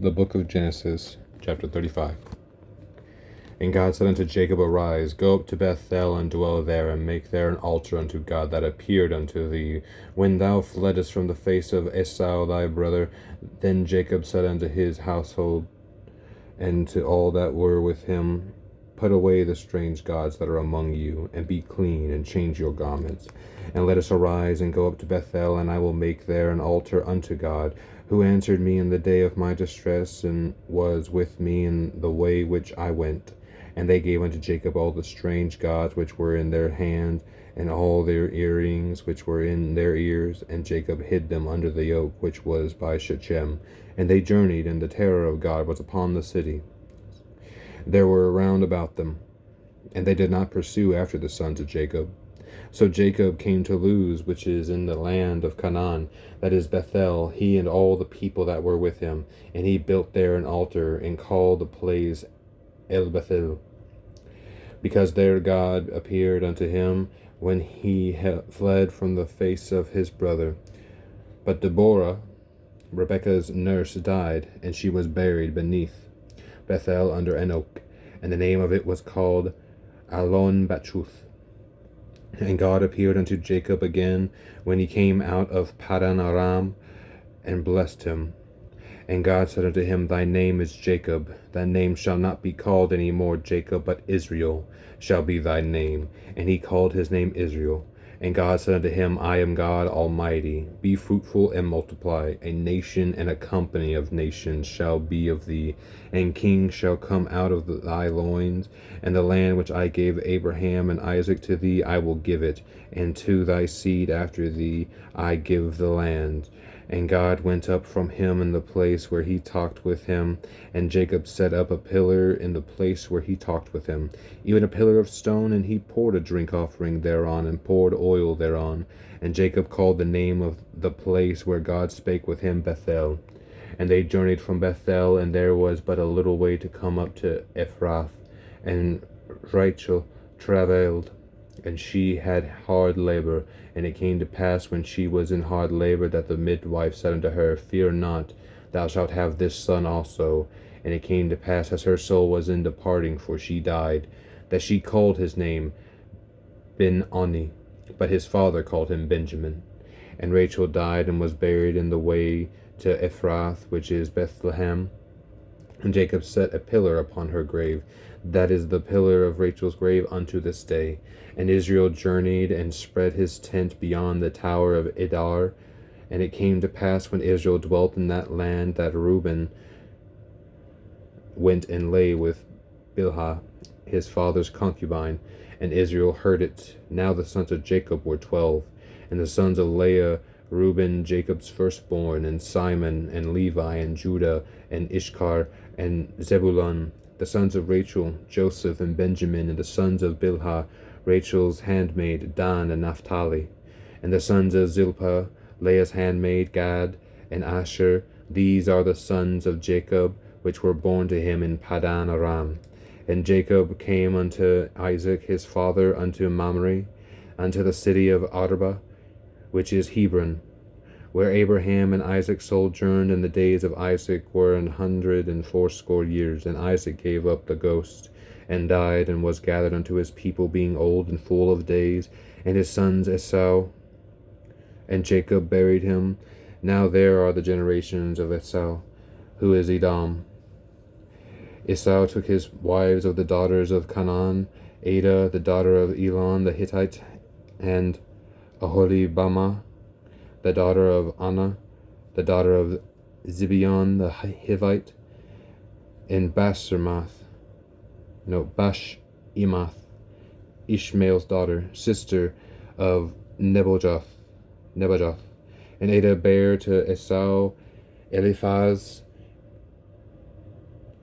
The book of Genesis, chapter 35. And God said unto Jacob, Arise, go up to Bethel, and dwell there, and make there an altar unto God that appeared unto thee, when thou fleddest from the face of Esau thy brother. Then Jacob said unto his household, and to all that were with him, Put away the strange gods that are among you, and be clean, and change your garments. And let us arise, and go up to Bethel, and I will make there an altar unto God, who answered me in the day of my distress, and was with me in the way which I went. And they gave unto Jacob all the strange gods which were in their hand, and all their earrings which were in their ears. And Jacob hid them under the oak which was by Shechem. And they journeyed, and the terror of God was upon the city. There were round about them, and they did not pursue after the sons of Jacob. So Jacob came to Luz, which is in the land of Canaan, that is Bethel, he and all the people that were with him. And he built there an altar, and called the place El Bethel, because there God appeared unto him when he fled from the face of his brother. But Deborah, Rebekah's nurse, died, and she was buried beneath Bethel under an oak, and the name of it was called Alon Bachuth. And God appeared unto Jacob again when he came out of Padan Aram, and blessed him. And God said unto him, Thy name is Jacob, thy name shall not be called any more Jacob, but Israel shall be thy name. And he called his name Israel. And God said unto him, I am God Almighty. Be fruitful and multiply. A nation and a company of nations shall be of thee, and kings shall come out of thy loins. And the land which I gave Abraham and Isaac to thee, I will give it, and to thy seed after thee I give the land. And God went up from him in the place where he talked with him, and Jacob set up a pillar in the place where he talked with him, even a pillar of stone, and he poured a drink offering thereon, and poured oil thereon. And Jacob called the name of the place where God spake with him Bethel. And they journeyed from Bethel, and there was but a little way to come up to Ephrath. And Rachel travailed, and she had hard labor. And it came to pass, when she was in hard labor, that the midwife said unto her, Fear not, thou shalt have this son also. And it came to pass, as her soul was in departing, for she died, that she called his name Ben-Oni, but his father called him Benjamin. And Rachel died, and was buried in the way to Ephrath, which is Bethlehem. And Jacob set a pillar upon her grave. That is the pillar of Rachel's grave unto this day. And Israel journeyed, and spread his tent beyond the tower of Edar. And it came to pass, when Israel dwelt in that land, that Reuben went and lay with Bilhah, his father's concubine, and Israel heard it. Now the sons of Jacob were 12, and the sons of Leah, Reuben, Jacob's firstborn, and Simon, and Levi, and Judah, and Ishkar, and Zebulun. The sons of Rachel, Joseph, and Benjamin. And the sons of Bilhah, Rachel's handmaid, Dan, and Naphtali. And the sons of Zilpah, Leah's handmaid, Gad, and Asher. These are the sons of Jacob, which were born to him in Padan Aram. And Jacob came unto Isaac his father unto Mamre, unto the city of Arba, which is Hebron, where Abraham and Isaac sojourned. And the days of Isaac were 180 years. And Isaac gave up the ghost, and died, and was gathered unto his people, being old and full of days. And his sons Esau and Jacob buried him. Now there are the generations of Esau, who is Edom. Esau took his wives of the daughters of Canaan, Ada the daughter of Elon the Hittite, and Aholibamah the daughter of Anna, the daughter of Zibeon the Hivite, and Bashemath, Ishmael's daughter, sister of Nebajoth. And Ada bare to Esau Eliphaz,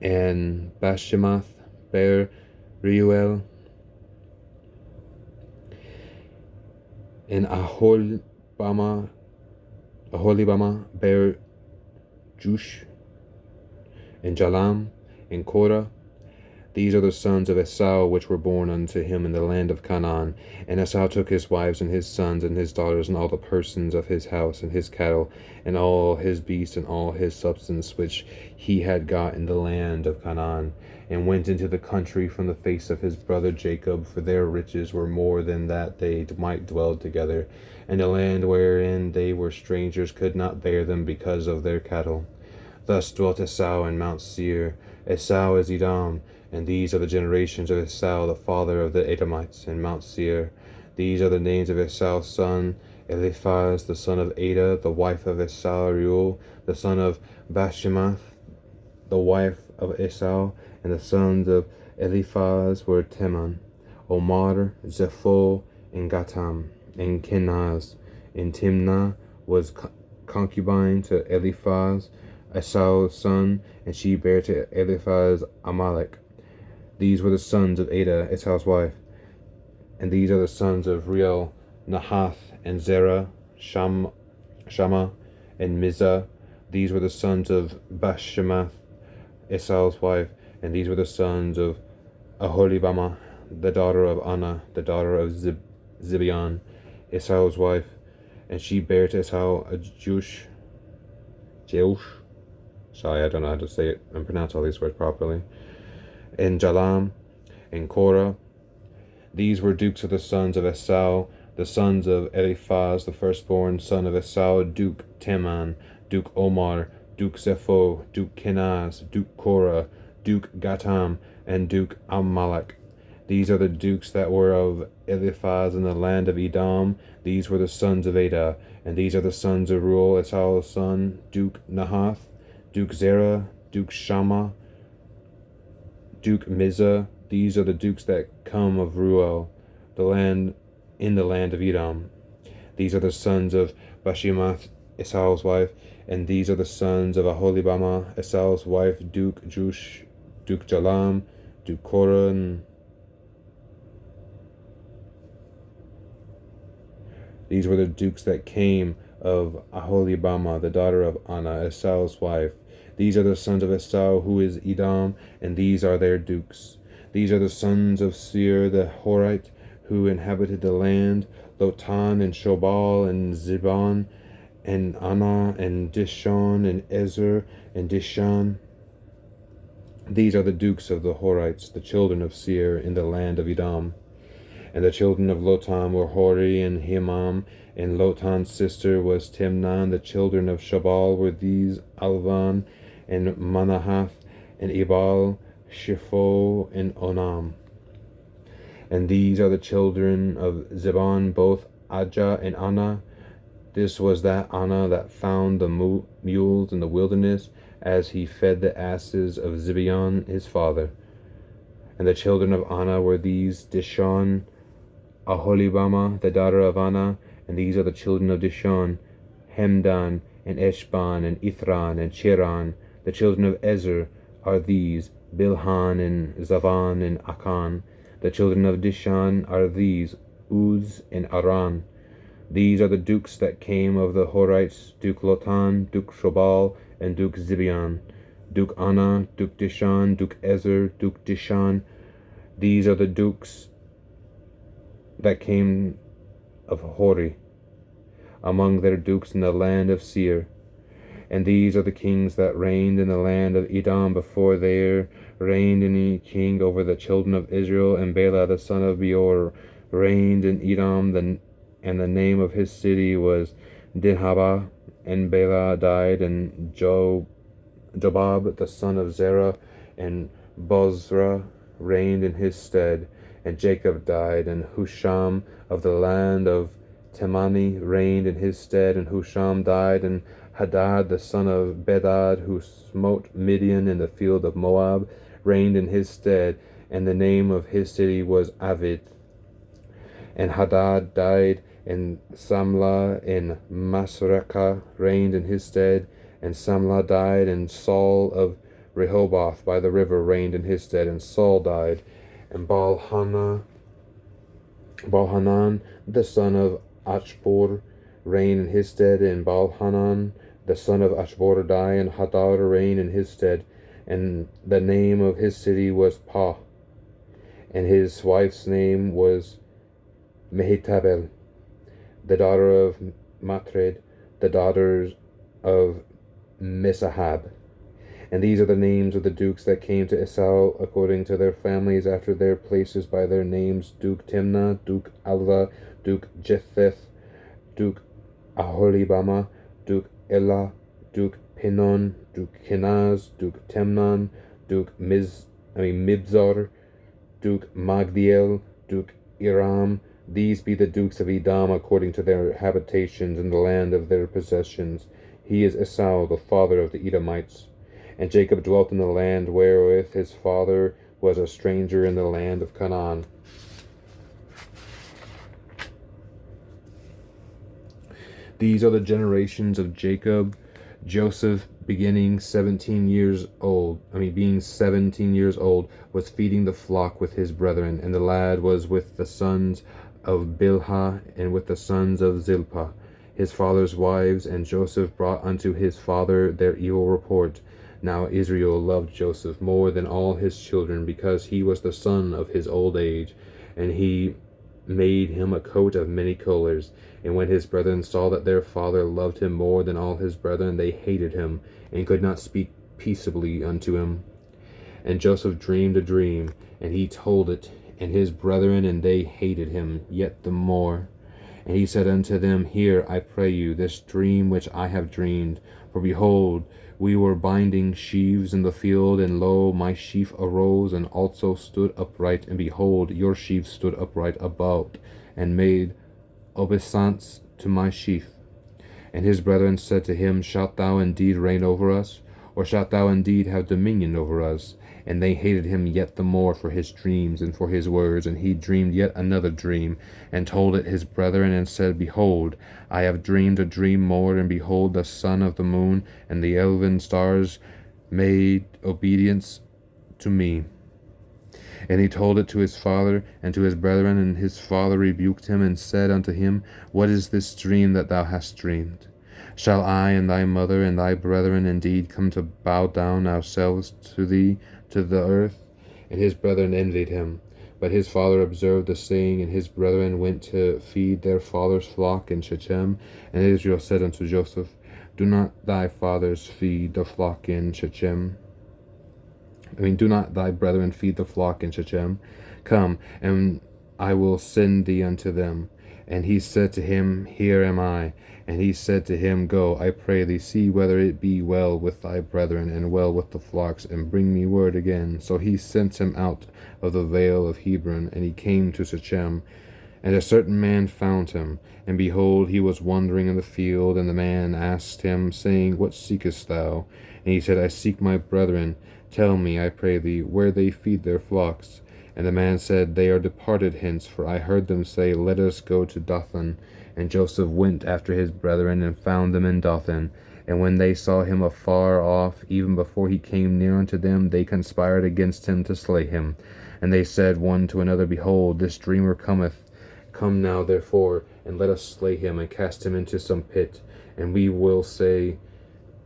and Bashemath bare Reuel, and Aholibamah bare Jush, and Jalam, and Korah. These are the sons of Esau which were born unto him in the land of Canaan. And Esau took his wives and his sons and his daughters and all the persons of his house and his cattle and all his beasts and all his substance which he had got in the land of Canaan, and went into the country from the face of his brother Jacob, for their riches were more than that they might dwell together, and the land wherein they were strangers could not bear them because of their cattle. Thus dwelt Esau in Mount Seir. Esau is Edom, and these are the generations of Esau, the father of the Edomites, in Mount Seir. These are the names of Esau's son: Eliphaz, the son of Ada, the wife of Esau; Reuel, the son of Bashemath, the wife of Esau. And the sons of Eliphaz were Teman, Omar, Zepho, and Gatam, and Kenaz. And Timnah was concubine to Eliphaz, Esau's son, and she bare to Eliphaz Amalek. These were the sons of Ada, Esau's wife. And these are the sons of Reuel, Nahath, and Zerah, Shammah, and Mizah. These were the sons of Bashemath, Esau's wife. And these were the sons of Aholibamah, the daughter of Anna, the daughter of Zibeon, Esau's wife. And she bare to Esau a Jeush. Sorry, I don't know how to say it and pronounce all these words properly. And Jalam, and Korah. These were dukes of the sons of Esau, the sons of Eliphaz, the firstborn son of Esau: Duke Teman, Duke Omar, Duke Zepho, Duke Kenaz, Duke Korah, Duke Gatam, and Duke Amalek. These are the dukes that were of Eliphaz in the land of Edom. These were the sons of Ada. And these are the sons of Reuel, Esau's son: Duke Nahath, Duke Zerah, Duke Shammah, Duke Mizah. These are the dukes that come of Reuel, in the land of Edom. These are the sons of Bashemath, Esau's wife. And these are the sons of Aholibamah, Esau's wife: Duke Jeush, Duke Jalam, Duke Korah, and these were the dukes that came of Aholibamah, the daughter of Anna, Esau's wife. These are the sons of Esau, who is Edom, and these are their dukes. These are the sons of Seir the Horite, who inhabited the land: Lotan, and Shobal, and Zibon, and Anna, and Dishon, and Ezer, and Dishan. These are the dukes of the Horites, the children of Seir, in the land of Edom. And the children of Lotan were Hori and Himam, and Lotan's sister was Timnan. The children of Shobal were these: Alvan, and Manahath, and Ebal, Shipho, and Onam. And these are the children of Zebon, both Ajah and Anna. This was that Anna that found the mules in the wilderness, as he fed the asses of Zibeon his father. And the children of Anna were these: Dishon, Aholibamah, the daughter of Anna. And these are the children of Dishon: Hemdan, and Eshban, and Ithran, and Chiran. The children of Ezer are these: Bilhan, and Zavan, and Akan. The children of Dishan are these: Uz, and Aran. These are the dukes that came of the Horites: Duke Lotan, Duke Shobal, and Duke Zibeon, Duke Anna, Duke Dishan, Duke Ezer, Duke Dishan. These are the dukes that came of Hori, among their dukes in the land of Seir. And these are the kings that reigned in the land of Edom before there reigned any king over the children of Israel. And Bela the son of Beor reigned in Edom, and the name of his city was Dinhabah. And Bela died, and Jobab the son of Zerah and Bozrah reigned in his stead. And Jacob died, and Husham of the land of Temani reigned in his stead. And Husham died, and Hadad the son of Bedad, who smote Midian in the field of Moab, reigned in his stead. And the name of his city was Avid. And Hadad died, and Samlah in Masrekah reigned in his stead. And Samlah died, and Saul of Rehoboth by the river reigned in his stead. And Saul died, and Baalhanan the son of Achbor reigned in his stead. And Baalhanan the son of Achbor died, and Hadad reigned in his stead. And the name of his city was Pah. and his wife's name was Mehetabel, the daughter of Matred, the daughters of Mizahab. And these are the names of the dukes that came to Esau according to their families after their places by their names: Duke Timnah, Duke Alva, Duke Jetheth, Duke Aholibama, Duke Elah, Duke Pinon, Duke Kenaz, Duke Temnon, Duke Mibzar, Duke Magdiel, Duke Iram. These be the dukes of Edom according to their habitations in the land of their possessions. He is Esau, the father of the Edomites. And Jacob dwelt in the land wherewith his father was a stranger in the land of Canaan. These are the generations of Jacob. Joseph, being 17 years old, was feeding the flock with his brethren, and the lad was with the sons of Bilhah and with the sons of Zilpah, his father's wives, and Joseph brought unto his father their evil report. Now Israel loved Joseph more than all his children, because he was the son of his old age, and he made him a coat of many colors. And when his brethren saw that their father loved him more than all his brethren, they hated him, and could not speak peaceably unto him. And Joseph dreamed a dream, and he told it, and his brethren, and they hated him yet the more. And he said unto them, Hear, I pray you, this dream which I have dreamed. For behold, we were binding sheaves in the field, and lo, my sheaf arose, and also stood upright, and behold, your sheaf stood upright about, and made obeisance to my sheaf. And his brethren said to him, Shalt thou indeed reign over us? Or shalt thou indeed have dominion over us? And they hated him yet the more for his dreams and for his words. And he dreamed yet another dream, and told it his brethren, and said, Behold, I have dreamed a dream more, and behold, the sun of the moon and the 11 stars made obedience to me. And he told it to his father and to his brethren, and his father rebuked him, and said unto him, What is this dream that thou hast dreamed? Shall I and thy mother and thy brethren indeed come to bow down ourselves to thee to the earth? And his brethren envied him. But his father observed the saying, and his brethren went to feed their father's flock in Shechem. And Israel said unto Joseph, Do not thy fathers feed the flock in Shechem? Do not thy brethren feed the flock in Shechem? Come, and I will send thee unto them. And he said to him, Here am I. And he said to him, Go, I pray thee, see whether it be well with thy brethren, and well with the flocks, and bring me word again. So he sent him out of the vale of Hebron, and he came to Shechem. And a certain man found him, and behold, he was wandering in the field. And the man asked him, saying, What seekest thou? And he said, I seek my brethren. Tell me, I pray thee, where they feed their flocks. And the man said, They are departed hence, for I heard them say, Let us go to Dothan. And Joseph went after his brethren, and found them in Dothan. And when they saw him afar off, even before he came near unto them, they conspired against him to slay him. And they said one to another, Behold, this dreamer cometh. Come now, therefore, and let us slay him, and cast him into some pit. And we will say,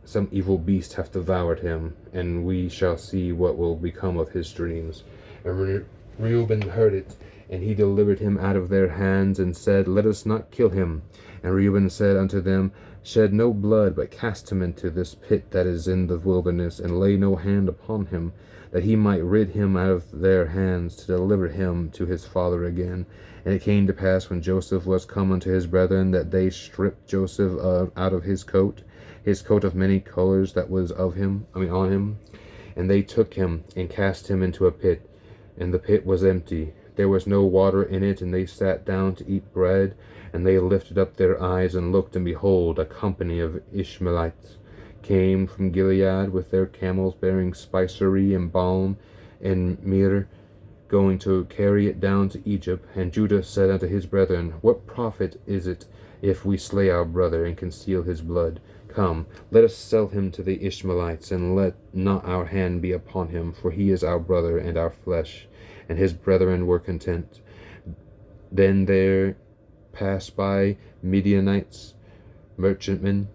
Some evil beast hath devoured him, and we shall see what will become of his dreams. And Reuben heard it, and he delivered him out of their hands, and said, Let us not kill him. And Reuben said unto them, Shed no blood, but cast him into this pit that is in the wilderness, and lay no hand upon him, that he might rid him out of their hands, to deliver him to his father again. And it came to pass, when Joseph was come unto his brethren, that they stripped Joseph out of his coat of many colors that was on him. And they took him, and cast him into a pit, and the pit was empty. There was no water in it. And they sat down to eat bread. And they lifted up their eyes, and looked, and behold, a company of Ishmaelites came from Gilead with their camels, bearing spicery and balm and myrrh, going to carry it down to Egypt. And Judah said unto his brethren, What profit is it if we slay our brother, and conceal his blood? Come, let us sell him to the Ishmaelites, and let not our hand be upon him, for he is our brother and our flesh. And his brethren were content. Then there passed by Midianites, merchantmen,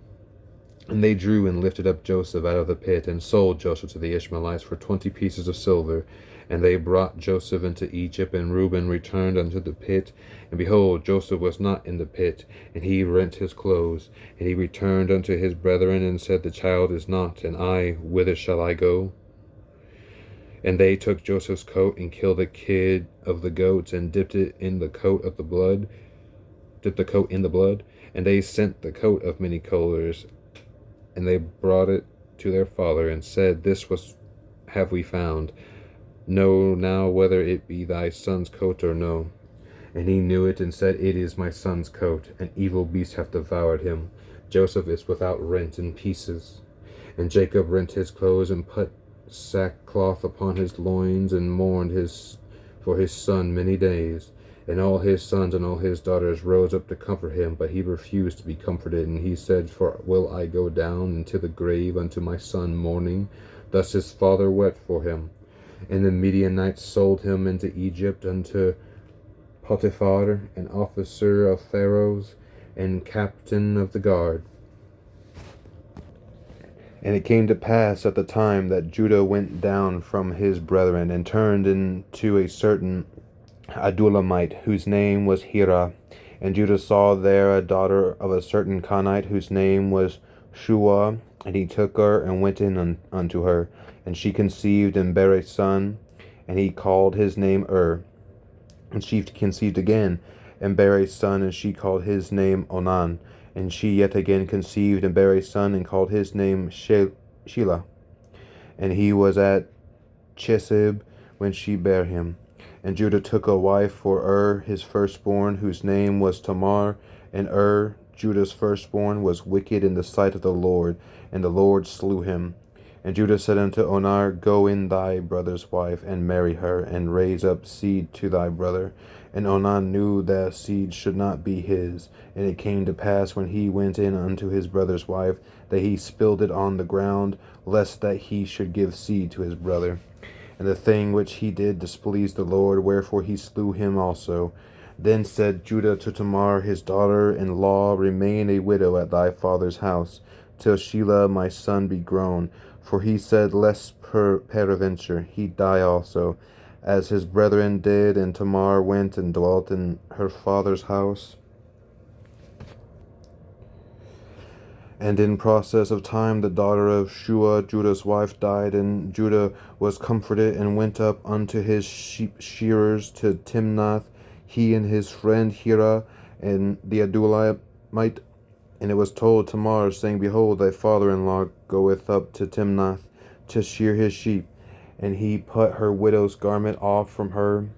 And they drew and lifted up Joseph out of the pit, and sold Joseph to the Ishmaelites for 20 pieces of silver. And they brought Joseph into Egypt, and Reuben returned unto the pit. And behold, Joseph was not in the pit, and he rent his clothes. And he returned unto his brethren, and said, The child is not, and I, whither shall I go? And they took Joseph's coat, and killed a kid of the goats, and dipped the coat in the blood. And they sent the coat of many colors, and they brought it to their father, and said, This have we found. Know now whether it be thy son's coat or no. And he knew it, and said, It is my son's coat. An evil beast hath devoured him. Joseph is without rent in pieces. And Jacob rent his clothes, and put sackcloth upon his loins, and mourned for his son many days. And all his sons and all his daughters rose up to comfort him, but he refused to be comforted. And he said, For will I go down into the grave unto my son mourning? Thus his father wept for him. And the Midianites sold him into Egypt unto Potiphar, an officer of Pharaoh's, and captain of the guard. And it came to pass at the time that Judah went down from his brethren, and turned into a certain Adulamite, whose name was Hira. And Judah saw there a daughter of a certain Canaanite, whose name was Shua. And he took her, and went in unto her. And she conceived, and bare a son, and he called his name And she conceived again, and bare a son, and she called his name Onan. And she yet again conceived, and bare a son, and called his name Shelah. And he was at Chisib when she bare him. And Judah took a wife for his firstborn, whose name was Tamar. And Judah's firstborn, was wicked in the sight of the Lord, and the Lord slew him. And Judah said unto Onan, Go in thy brother's wife, and marry her, and raise up seed to thy brother. And Onan knew that seed should not be his. And it came to pass, when he went in unto his brother's wife, that he spilled it on the ground, lest that he should give seed to his brother. And the thing which he did displeased the Lord, wherefore he slew him also. Then said Judah to Tamar his daughter-in-law, Remain a widow at thy father's house, till Shelah my son be grown. For he said, Lest peradventure he die also, as his brethren did. And Tamar went and dwelt in her father's house. And in process of time the daughter of Shua, Judah's wife, died, and Judah was comforted, and went up unto his sheep shearers to Timnath, he and his friend Hira, and the Adulamite. And it was told Tamar, saying, Behold, thy father-in-law goeth up to Timnath to shear his sheep. And he put her widow's garment off from her,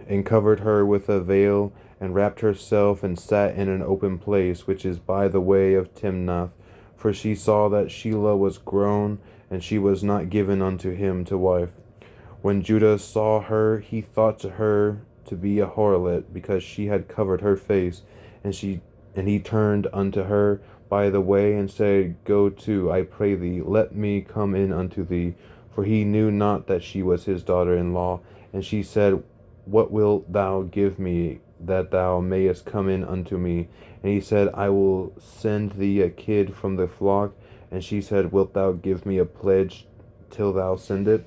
and covered her with a veil, and wrapped herself, and sat in an open place, which is by the way of Timnath. For she saw that Shelah was grown, and she was not given unto him to wife. When Judah saw her, he thought to her to be a harlot, because she had covered her face. And he turned unto her by the way, and said, Go to, I pray thee, let me come in unto thee. For he knew not that she was his daughter-in-law. And she said, What wilt thou give me, that thou mayest come in unto me? And he said, I will send thee a kid from the flock. And she said, Wilt thou give me a pledge till thou send it?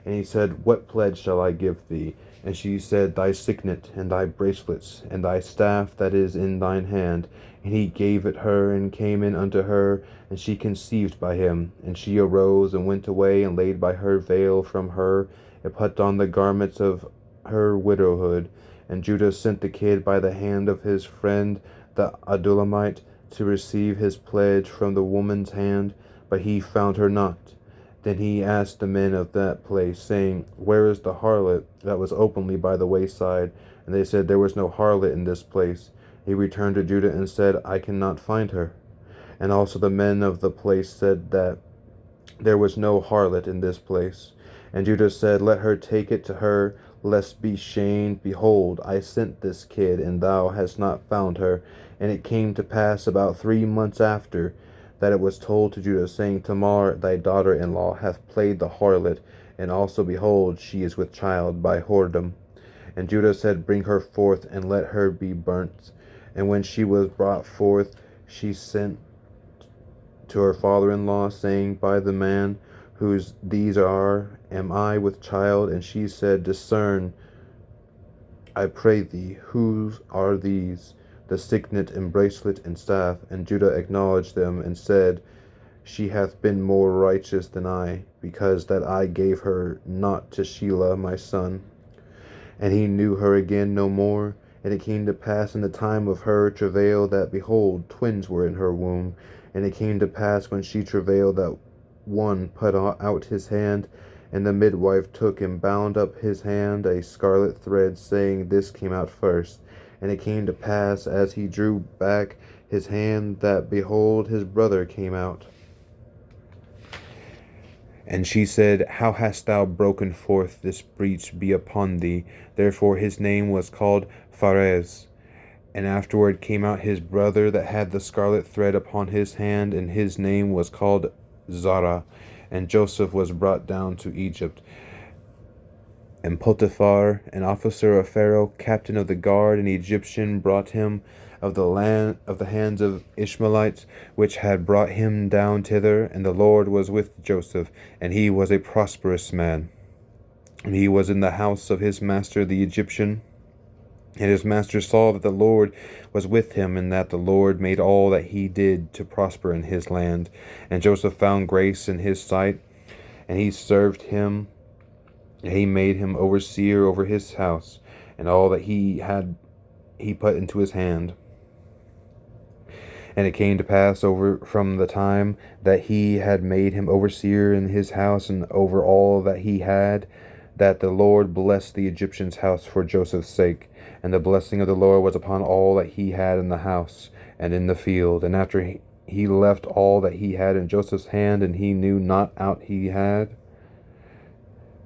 And he said, What pledge shall I give thee? And she said, Thy signet, and thy bracelets, and thy staff that is in thine hand. And he gave it her, and came in unto her, and she conceived by him. And she arose, and went away, and laid by her veil from her, and put on the garments of her widowhood. And Judah sent the kid by the hand of his friend the Adulamite, to receive his pledge from the woman's hand, but he found her not. Then he asked the men of that place, saying, Where is the harlot that was openly by the wayside? And they said, There was no harlot in this place. He returned to Judah and said, I cannot find her. And also the men of the place said that there was no harlot in this place. And Judah said, Let her take it to her, lest be shamed. Behold, I sent this kid, and thou hast not found her. And it came to pass about 3 months after, that it was told to Judah, saying, Tamar thy daughter-in-law hath played the harlot, and also, behold, she is with child by whoredom. And Judah said, Bring her forth, and let her be burnt. And when she was brought forth, she sent to her father-in-law, saying, By the man whose these are, am I with child? And she said, Discern, I pray thee, whose are these, the signet and bracelet and staff? And Judah acknowledged them, and said, She hath been more righteous than I, because that I gave her not to Shelah my son. And he knew her again no more. And it came to pass in the time of her travail that, behold, twins were in her womb. And it came to pass when she travailed that one put out his hand, and the midwife took and bound up his hand a scarlet thread, saying, This came out first. And it came to pass, as he drew back his hand, that, behold, his brother came out. And she said, How hast thou broken forth? This breach be upon thee. Therefore his name was called Pharez. And afterward came out his brother that had the scarlet thread upon his hand, and his name was called Zara. And Joseph was brought down to Egypt. And Potiphar, an officer of Pharaoh, captain of the guard, an Egyptian, brought him of the hands of Ishmaelites, which had brought him down thither. And the Lord was with Joseph, and he was a prosperous man. And he was in the house of his master the Egyptian. And his master saw that the Lord was with him, and that the Lord made all that he did to prosper in his land. And Joseph found grace in his sight, and he served him. He made him overseer over his house, and all that he had he put into his hand. And it came to pass over from the time that he had made him overseer in his house and over all that he had, that the Lord blessed the Egyptian's house for Joseph's sake. And the blessing of the Lord was upon all that he had in the house and in the field. And after he left all that he had in Joseph's hand, and he knew not aught he had,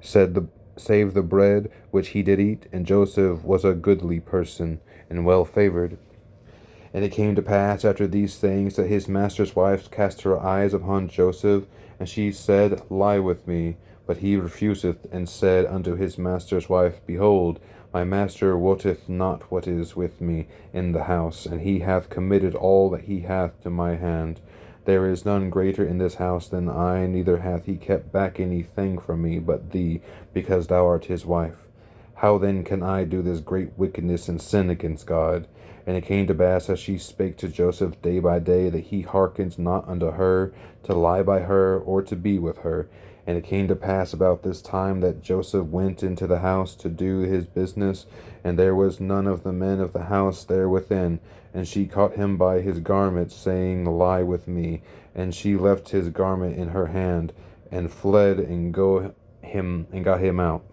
save the bread which he did eat. And Joseph was a goodly person, and well favored. And it came to pass after these things, that his master's wife cast her eyes upon Joseph, and she said, Lie with me. But he refuseth, and said unto his master's wife, Behold, my master wotteth not what is with me in the house, and he hath committed all that he hath to my hand. There is none greater in this house than I, neither hath he kept back any thing from me but thee, because thou art his wife. How then can I do this great wickedness and sin against God? And it came to pass, as she spake to Joseph day by day, that he hearkened not unto her, to lie by her, or to be with her. And it came to pass about this time that Joseph went into the house to do his business, and there was none of the men of the house there within. And she caught him by his garment, saying, Lie with me. And she left his garment in her hand, and fled, and got him out.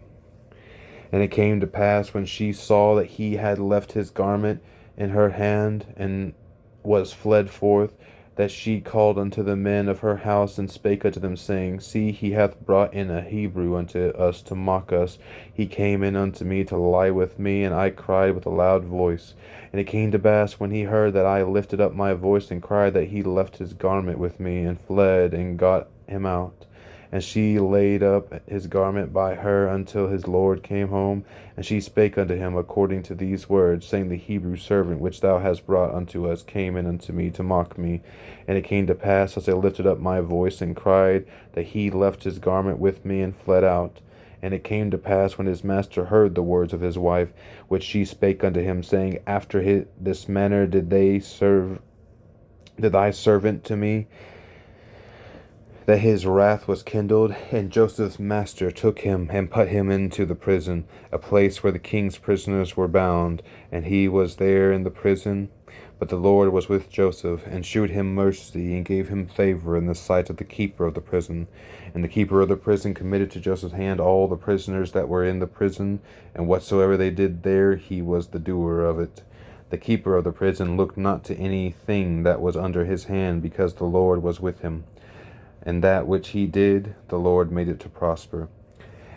And it came to pass, when she saw that he had left his garment in her hand, and was fled forth, that she called unto the men of her house, and spake unto them, saying, See, he hath brought in a Hebrew unto us to mock us. He came in unto me to lie with me, and I cried with a loud voice. And it came to pass, when he heard that I lifted up my voice and cried, that he left his garment with me, and fled, and got him out. And she laid up his garment by her until his Lord came home. And she spake unto him according to these words, saying, The Hebrew servant which thou hast brought unto us came in unto me to mock me. And it came to pass, as I lifted up my voice and cried, that he left his garment with me, and fled out. And it came to pass, when his master heard the words of his wife, which she spake unto him, saying, After this manner did thy servant to me, that his wrath was kindled. And Joseph's master took him, and put him into the prison, a place where the king's prisoners were bound. And he was there in the prison. But the Lord was with Joseph, and shewed him mercy, and gave him favor in the sight of the keeper of the prison. And the keeper of the prison committed to Joseph's hand all the prisoners that were in the prison, and whatsoever they did there, he was the doer of it. The keeper of the prison looked not to any thing that was under his hand, because the Lord was with him. And that which he did, the Lord made it to prosper.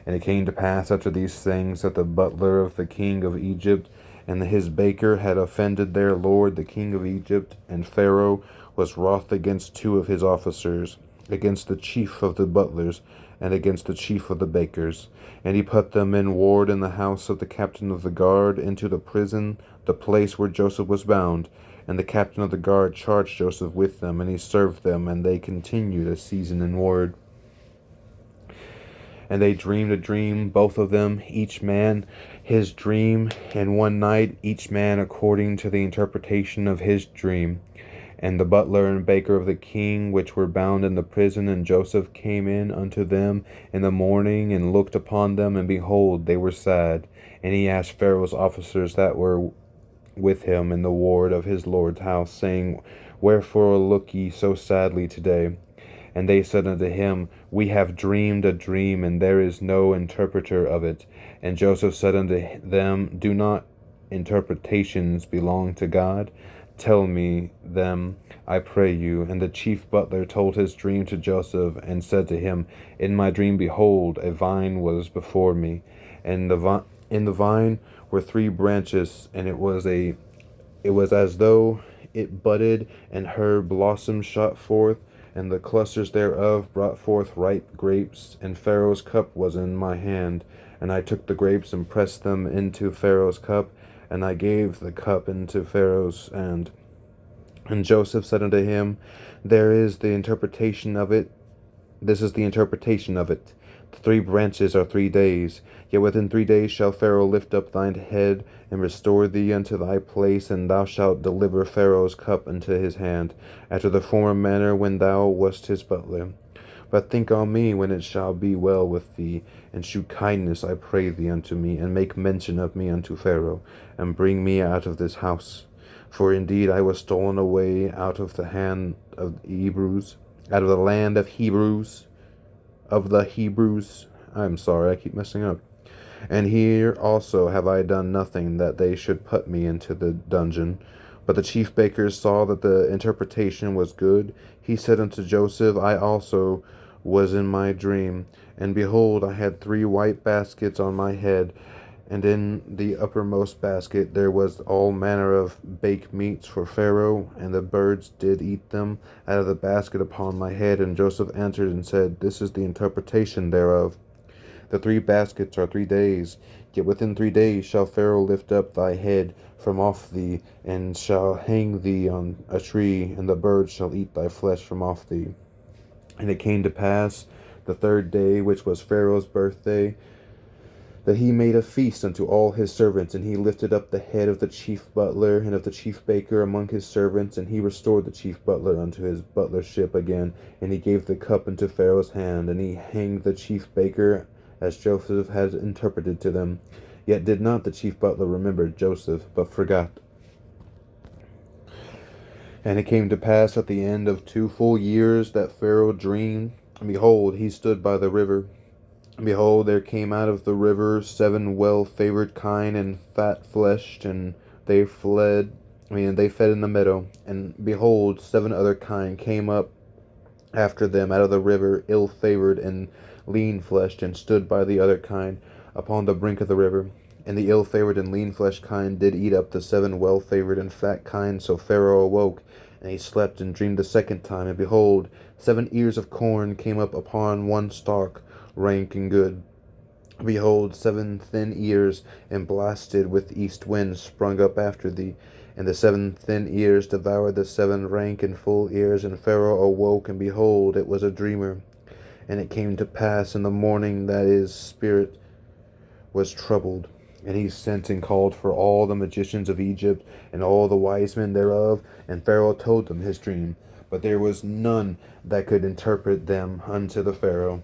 And it came to pass after these things, that the butler of the king of Egypt and his baker had offended their lord the king of Egypt. And Pharaoh was wroth against two of his officers, against the chief of the butlers, and against the chief of the bakers. And he put them in ward in the house of the captain of the guard, into the prison, the place where Joseph was bound. And the captain of the guard charged Joseph with them, and he served them, and they continued a season in ward. And they dreamed a dream, both of them, each man his dream, and one night, each man according to the interpretation of his dream. And the butler and baker of the king, which were bound in the prison, and Joseph came in unto them in the morning, and looked upon them, and behold, they were sad. And he asked Pharaoh's officers that were with him in the ward of his lord's house, saying, Wherefore look ye so sadly today? And they said unto him, We have dreamed a dream, and there is no interpreter of it. And Joseph said unto them, Do not interpretations belong to God? Tell me them, I pray you. And the chief butler told his dream to Joseph, and said to him, In my dream, behold, a vine was before me, and in the vine were 3 branches, and it was as though it budded, and her blossoms shot forth, and the clusters thereof brought forth ripe grapes. And Pharaoh's cup was in my hand, and I took the grapes and pressed them into Pharaoh's cup, and I gave the cup into Pharaoh's hand. And Joseph said unto him, This is the interpretation of it. The 3 branches are 3 days. Yet within 3 days shall Pharaoh lift up thine head, and restore thee unto thy place, and thou shalt deliver Pharaoh's cup into his hand, after the former manner when thou wast his butler. But think on me when it shall be well with thee, and shew kindness, I pray thee, unto me, and make mention of me unto Pharaoh, and bring me out of this house. For indeed I was stolen away out of the hand of the Hebrews, out of the land of the Hebrews. I'm sorry, I keep messing up. And here also have I done nothing that they should put me into the dungeon. But the chief baker saw that the interpretation was good. He said unto Joseph, I also was in my dream, and behold, I had 3 white baskets on my head, and in the uppermost basket there was all manner of baked meats for Pharaoh, and the birds did eat them out of the basket upon my head. And Joseph answered and said, This is the interpretation thereof. The 3 baskets are 3 days, yet within 3 days shall Pharaoh lift up thy head from off thee, and shall hang thee on a tree, and the birds shall eat thy flesh from off thee. And it came to pass the 3rd day, which was Pharaoh's birthday, that he made a feast unto all his servants, and he lifted up the head of the chief butler and of the chief baker among his servants, and he restored the chief butler unto his butlership again, and he gave the cup into Pharaoh's hand, and he hanged the chief baker as Joseph had interpreted to them. Yet did not the chief butler remember Joseph, but forgot. And it came to pass at the end of 2 full years that Pharaoh dreamed, and behold, he stood by the river. And behold, there came out of the river 7 well-favored kine and fat-fleshed, and they fed in the meadow. And behold, 7 other kine came up after them out of the river, ill-favored and lean-fleshed, and stood by the other kine upon the brink of the river. And the ill-favored and lean-fleshed kine did eat up the 7 well-favored and fat kine. So Pharaoh awoke, and he slept and dreamed the 2nd time. And behold, 7 ears of corn came up upon one stalk, rank and good. Behold, 7 thin ears, and blasted with east wind, sprung up after thee. And the 7 thin ears devoured the 7 rank and full ears. And Pharaoh awoke, and behold, it was a dreamer. And it came to pass in the morning that his spirit was troubled. And he sent and called for all the magicians of Egypt, and all the wise men thereof. And Pharaoh told them his dream. But there was none that could interpret them unto the Pharaoh.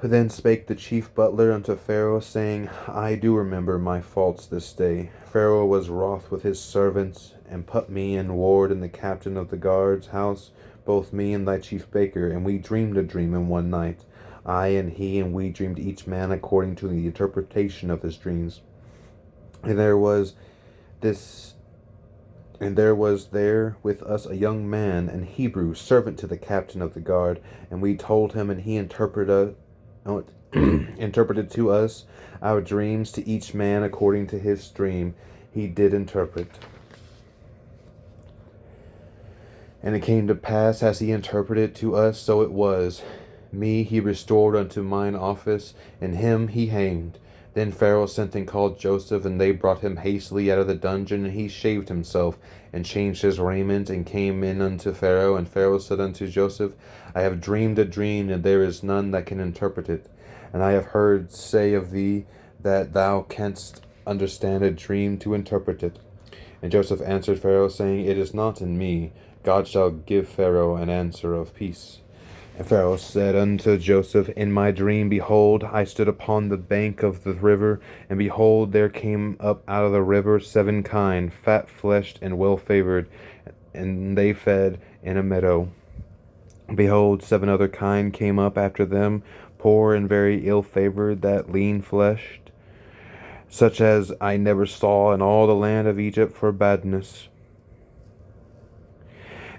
Then spake the chief butler unto Pharaoh, saying, I do remember my faults this day. Pharaoh was wroth with his servants, and put me in ward in the captain of the guard's house, both me and thy chief baker, and we dreamed a dream in one night, I and he, and we dreamed each man according to the interpretation of his dreams. And there was there with us a young man, an Hebrew, servant to the captain of the guard, and we told him, and he interpreted to us our dreams, to each man according to his dream he did interpret. And it came to pass, as he interpreted to us, so it was. Me he restored unto mine office, and him he hanged. Then Pharaoh sent and called Joseph, and they brought him hastily out of the dungeon, and he shaved himself, and changed his raiment, and came in unto Pharaoh. And Pharaoh said unto Joseph, I have dreamed a dream, and there is none that can interpret it. And I have heard say of thee that thou canst understand a dream to interpret it. And Joseph answered Pharaoh, saying, It is not in me. God shall give Pharaoh an answer of peace. And Pharaoh said unto Joseph, In my dream, behold, I stood upon the bank of the river, and behold, there came up out of the river 7 kine, fat-fleshed and well-favored, and they fed in a meadow. Behold, 7 other kine came up after them, poor and very ill-favored, that lean-fleshed, such as I never saw in all the land of Egypt for badness.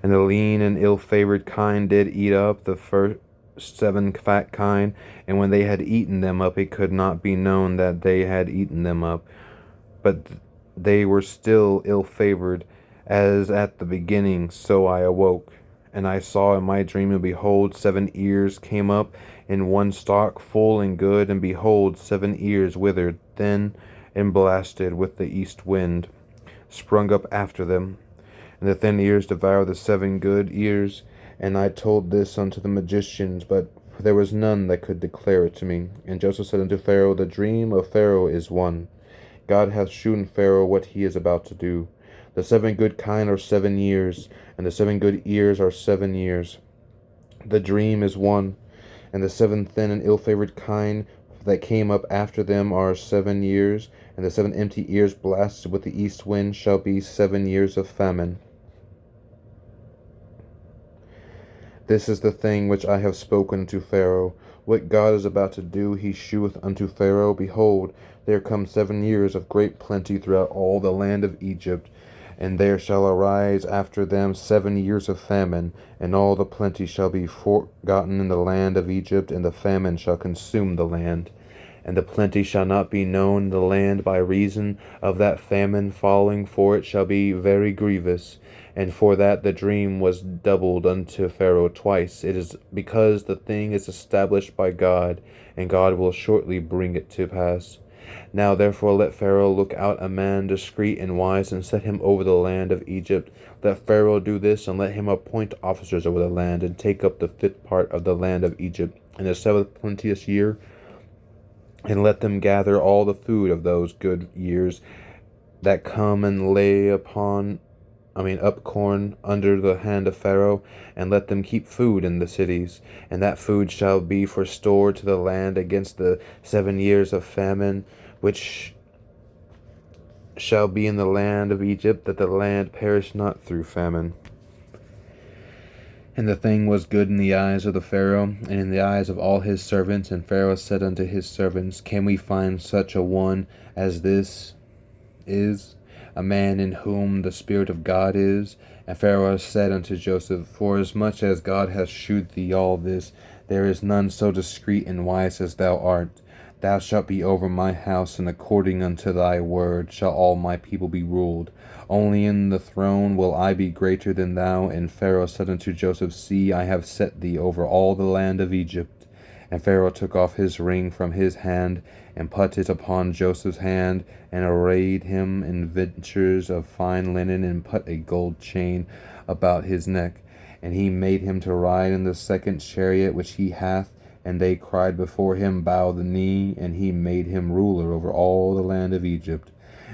And the lean and ill-favored kine did eat up the first 7 fat kine, and when they had eaten them up, it could not be known that they had eaten them up. But they were still ill-favored, as at the beginning. So I awoke, and I saw in my dream, and behold, 7 ears came up in one stalk, full and good, and behold, 7 ears withered, thin and blasted with the east wind, sprung up after them. And the thin ears devoured the 7 good ears. And I told this unto the magicians, but there was none that could declare it to me. And Joseph said unto Pharaoh, The dream of Pharaoh is one. God hath shewn Pharaoh what he is about to do. The 7 good kine are 7 years, and the 7 good ears are 7 years. The dream is one, and the 7 thin and ill-favored kine that came up after them are 7 years, and the 7 empty ears blasted with the east wind shall be 7 years of famine. This is the thing which I have spoken to Pharaoh. What God is about to do, he sheweth unto Pharaoh. Behold, there come 7 years of great plenty throughout all the land of Egypt, and there shall arise after them 7 years of famine, and all the plenty shall be forgotten in the land of Egypt, and the famine shall consume the land. And the plenty shall not be known in the land by reason of that famine following, for it shall be very grievous. And for that the dream was doubled unto Pharaoh twice. It is because the thing is established by God, and God will shortly bring it to pass. Now therefore let Pharaoh look out a man discreet and wise, and set him over the land of Egypt. Let Pharaoh do this, and let him appoint officers over the land, and take up the 5th part of the land of Egypt in the 7th plenteous year, and let them gather all the food of those good years that come, and lay up corn under the hand of Pharaoh, and let them keep food in the cities. And that food shall be for store to the land against the 7 years of famine, which shall be in the land of Egypt, that the land perish not through famine. And the thing was good in the eyes of the Pharaoh, and in the eyes of all his servants. And Pharaoh said unto his servants, Can we find such a one as this is, a man in whom the Spirit of God is? And Pharaoh said unto Joseph, Forasmuch as God hath shewed thee all this, there is none so discreet and wise as thou art. Thou shalt be over my house, and according unto thy word shall all my people be ruled. Only in the throne will I be greater than thou. And Pharaoh said unto Joseph, See, I have set thee over all the land of Egypt. And Pharaoh took off his ring from his hand, and put it upon Joseph's hand, and arrayed him in ventures of fine linen, and put a gold chain about his neck. And he made him to ride in the 2nd chariot which he hath. And they cried before him, Bow the knee. And he made him ruler over all the land of Egypt.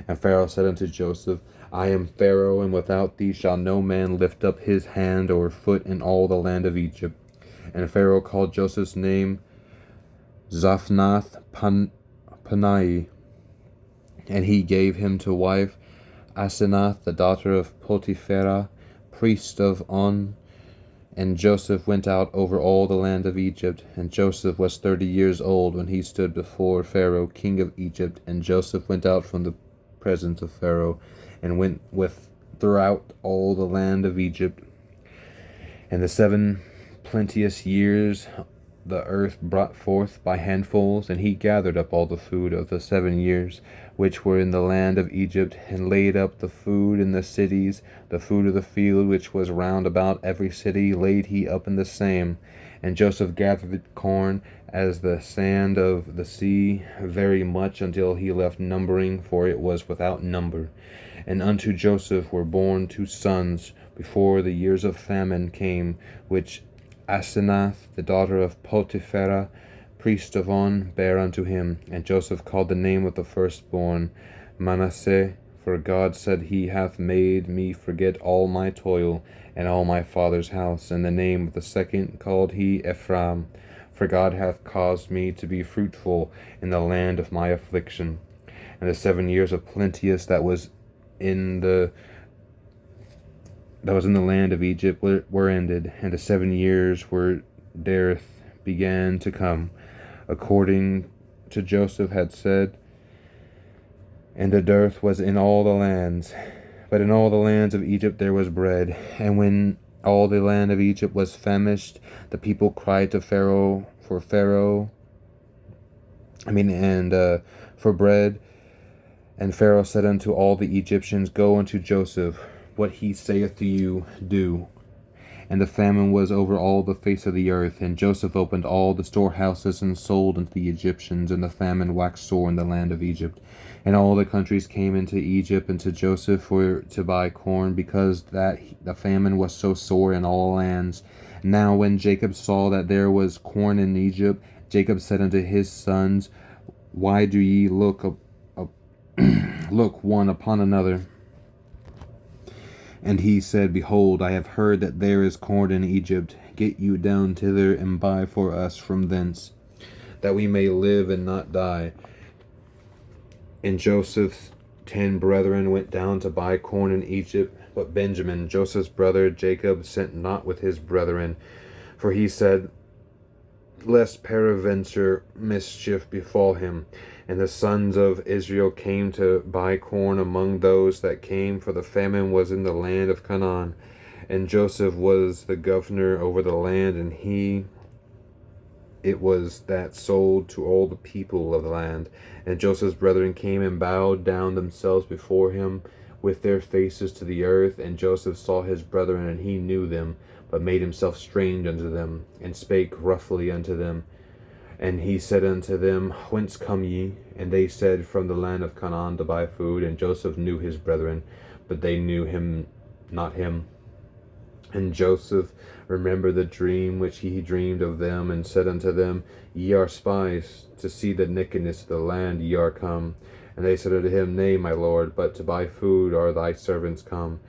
And Pharaoh said unto Joseph, I am Pharaoh, and without thee shall no man lift up his hand or foot in all the land of Egypt. And Pharaoh called Joseph's name Zaphnath Paneah, and he gave him to wife Asenath, the daughter of Potipharah, priest of On. And Joseph went out over all the land of Egypt. And Joseph was 30 years old when he stood before Pharaoh, king of Egypt. And Joseph went out from the presence of Pharaoh, and went with throughout all the land of Egypt. And the 7 plenteous years the earth brought forth by handfuls, and he gathered up all the food of the 7 years which were in the land of Egypt, and laid up the food in the cities. The food of the field which was round about every city laid he up in the same. And Joseph gathered corn as the sand of the sea, very much, until he left numbering, for it was without number. And unto Joseph were born 2 sons before the years of famine came, which Asenath, the daughter of Potipharah, priest of On, bare unto him. And Joseph called the name of the firstborn Manasseh, for God said, He hath made me forget all my toil and all my father's house. And the name of the second called he Ephraim, for God hath caused me to be fruitful in the land of my affliction. And the 7 years of plenteous that was in the land of Egypt were ended, and the 7 years where dearth began to come, according to Joseph had said. And the dearth was in all the lands, but in all the lands of Egypt there was bread. And when all the land of Egypt was famished, the people cried to Pharaoh for bread. And Pharaoh said unto all the Egyptians, Go unto Joseph, what he saith to you, do. And the famine was over all the face of the earth. And Joseph opened all the storehouses and sold unto the Egyptians. And the famine waxed sore in the land of Egypt. And all the countries came into Egypt and to Joseph to buy corn, because that the famine was so sore in all lands. Now when Jacob saw that there was corn in Egypt, Jacob said unto his sons, Why do ye look one upon another? And he said, Behold, I have heard that there is corn in Egypt. Get you down thither, and buy for us from thence, that we may live and not die. And Joseph's 10 brethren went down to buy corn in Egypt. But Benjamin, Joseph's brother Jacob, sent not with his brethren. For he said, Lest peradventure mischief befall him. And the sons of Israel came to buy corn among those that came, for the famine was in the land of Canaan. And Joseph was the governor over the land, and it was that sold to all the people of the land. And Joseph's brethren came and bowed down themselves before him with their faces to the earth. And Joseph saw his brethren, and he knew them, but made himself strange unto them, and spake roughly unto them. And he said unto them, Whence come ye? And they said, From the land of Canaan to buy food. And Joseph knew his brethren, but they knew him not him. And Joseph remembered the dream which he dreamed of them, and said unto them, Ye are spies, to see the nakedness of the land ye are come. And they said unto him, Nay, my lord, but to buy food are thy servants come.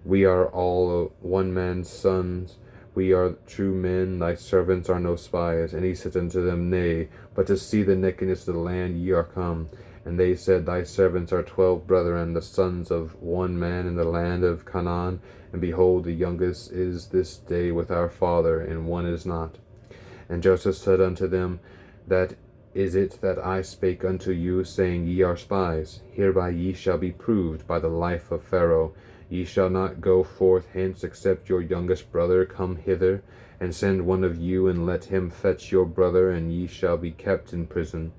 We are all one man's sons. We are true men, thy servants are no spies. And he said unto them, Nay, but to see the nakedness of the land ye are come. And they said, Thy servants are 12 brethren, the sons of one man in the land of Canaan. And behold, the youngest is this day with our father, and one is not. And Joseph said unto them, That is it that I spake unto you, saying, Ye are spies. Hereby ye shall be proved by the life of Pharaoh. Ye shall not go forth hence, except your youngest brother come hither, and send one of you, and let him fetch your brother, and ye shall be kept in prison,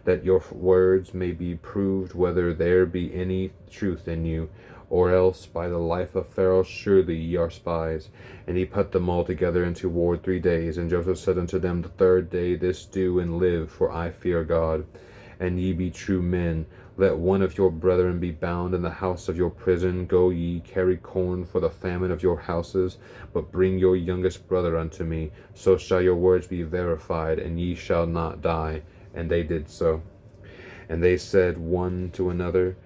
that your words may be proved whether there be any truth in you, or else by the life of Pharaoh surely ye are spies. And he put them all together into ward 3 days. And Joseph said unto them, The 3rd day this do, and live, for I fear God, and ye be true men. Let one of your brethren be bound in the house of your prison. Go ye, carry corn for the famine of your houses, but bring your youngest brother unto me. So shall your words be verified, and ye shall not die. And they did so. And they said one to another,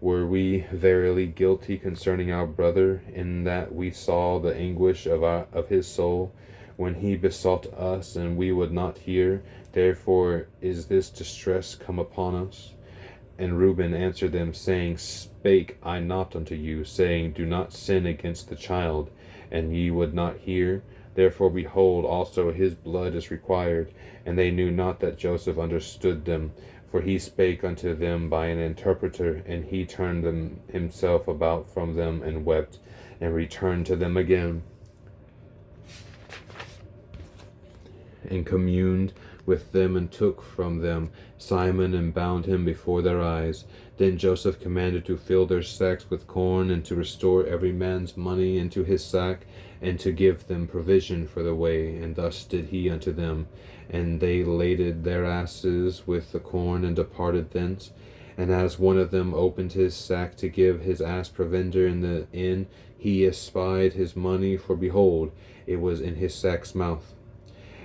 Were we verily guilty concerning our brother, in that we saw the anguish of his soul, when he besought us, and we would not hear? Therefore is this distress come upon us. And Reuben answered them, saying, Spake I not unto you, saying, Do not sin against the child? And ye would not hear. Therefore, behold, also his blood is required. And they knew not that Joseph understood them, for he spake unto them by an interpreter. And he turned himself about from them, and wept, and returned to them again. and communed with them, and took from them Simon, and bound him before their eyes. Then Joseph commanded to fill their sacks with corn, and to restore every man's money into his sack, and to give them provision for the way. And thus did he unto them. And they laded their asses with the corn, and departed thence. And as one of them opened his sack to give his ass provender in the inn, he espied his money, for behold, it was in his sack's mouth.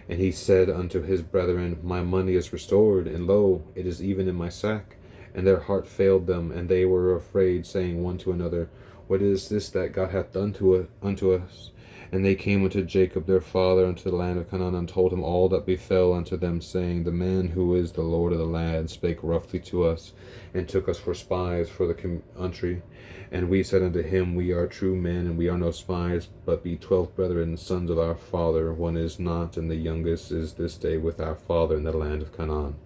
And he said unto his brethren, My money is restored, and lo, it is even in my sack. And their heart failed them, and they were afraid, saying one to another, What is this that God hath done unto us? And they came unto Jacob their father unto the land of Canaan, and told him all that befell unto them, saying, The man who is the Lord of the land spake roughly to us, and took us for spies for the country. And we said unto him, We are true men, and we are no spies, but be 12 brethren, sons of our father. One is not, and the youngest is this day with our father in the land of Canaan.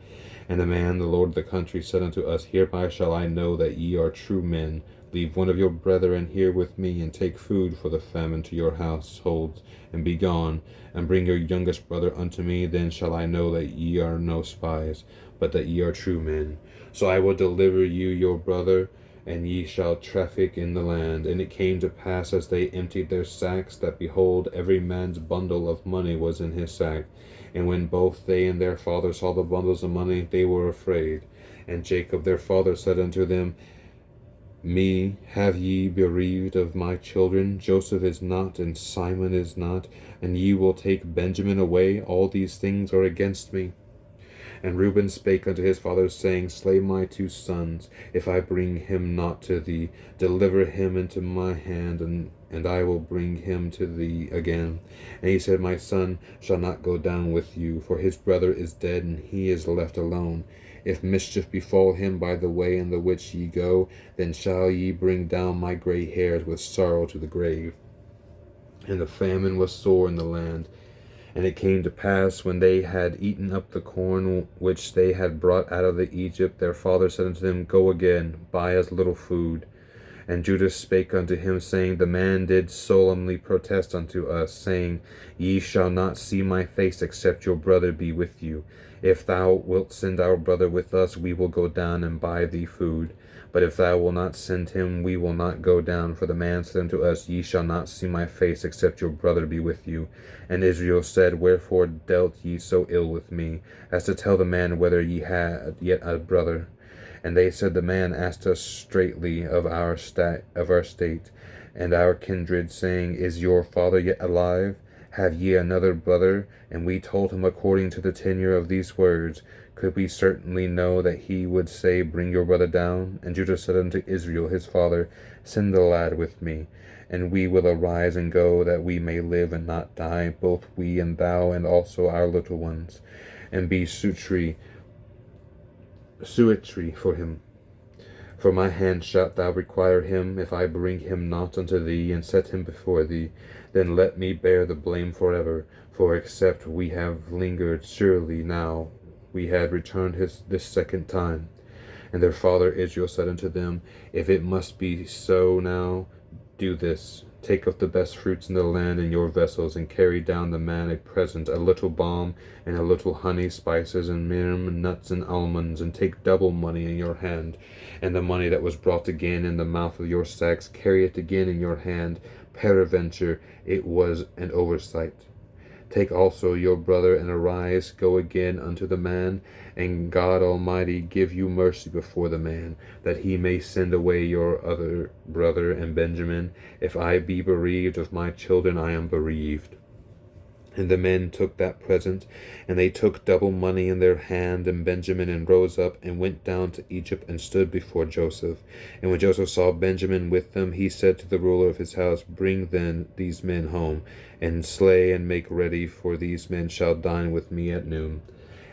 And the man, the Lord of the country, said unto us, Hereby shall I know that ye are true men. Leave one of your brethren here with me, and take food for the famine to your households, and be gone, and bring your youngest brother unto me. Then shall I know that ye are no spies, but that ye are true men. So I will deliver you your brother, and ye shall traffic in the land. And it came to pass, as they emptied their sacks, that behold, every man's bundle of money was in his sack. And when both they and their father saw the bundles of money, they were afraid. And Jacob their father said unto them, Me have ye bereaved of my children? Joseph is not, and Simon is not, and ye will take Benjamin away? All these things are against me. And Reuben spake unto his father, saying, Slay my 2 sons, if I bring him not to thee. Deliver him into my hand, and I will bring him to thee again. And he said, My son shall not go down with you, for his brother is dead, and he is left alone. If mischief befall him by the way in the which ye go, then shall ye bring down my gray hairs with sorrow to the grave. And the famine was sore in the land. And it came to pass, when they had eaten up the corn which they had brought out of Egypt, their father said unto them, Go again, buy us little food. And Judah spake unto him, saying, The man did solemnly protest unto us, saying, Ye shall not see my face, except your brother be with you. If thou wilt send our brother with us, we will go down and buy thee food. But if thou wilt not send him, we will not go down. For the man said unto us, Ye shall not see my face, except your brother be with you. And Israel said, Wherefore dealt ye so ill with me, as to tell the man whether ye had yet a brother? And they said, The man asked us straitly of our state and our kindred, saying, Is your father yet alive? Have ye another brother? And we told him according to the tenure of these words. Could we certainly know that he would say, Bring your brother down? And Judah said unto Israel his father, Send the lad with me, and we will arise and go, that we may live and not die, both we and thou, and also our little ones, and be suetry for him. For my hand shalt thou require him, if I bring him not unto thee, and set him before thee. Then let me bear the blame forever. For except we have lingered, surely now we had returned this second time. And their father Israel said unto them, If it must be so now, do this. Take of the best fruits in the land in your vessels, and carry down the man a present, a little balm, and a little honey, spices, and myrrh, nuts, and almonds, and take double money in your hand. And the money that was brought again in the mouth of your sacks, carry it again in your hand. Peradventure it was an oversight. Take also your brother, and arise, go again unto the man, and God Almighty give you mercy before the man, that he may send away your other brother and Benjamin. If I be bereaved of my children, I am bereaved. And the men took that present, and they took double money in their hand, and Benjamin, and rose up, and went down to Egypt, and stood before Joseph. And when Joseph saw Benjamin with them, he said to the ruler of his house, Bring then these men home, and slay and make ready, for these men shall dine with me at noon.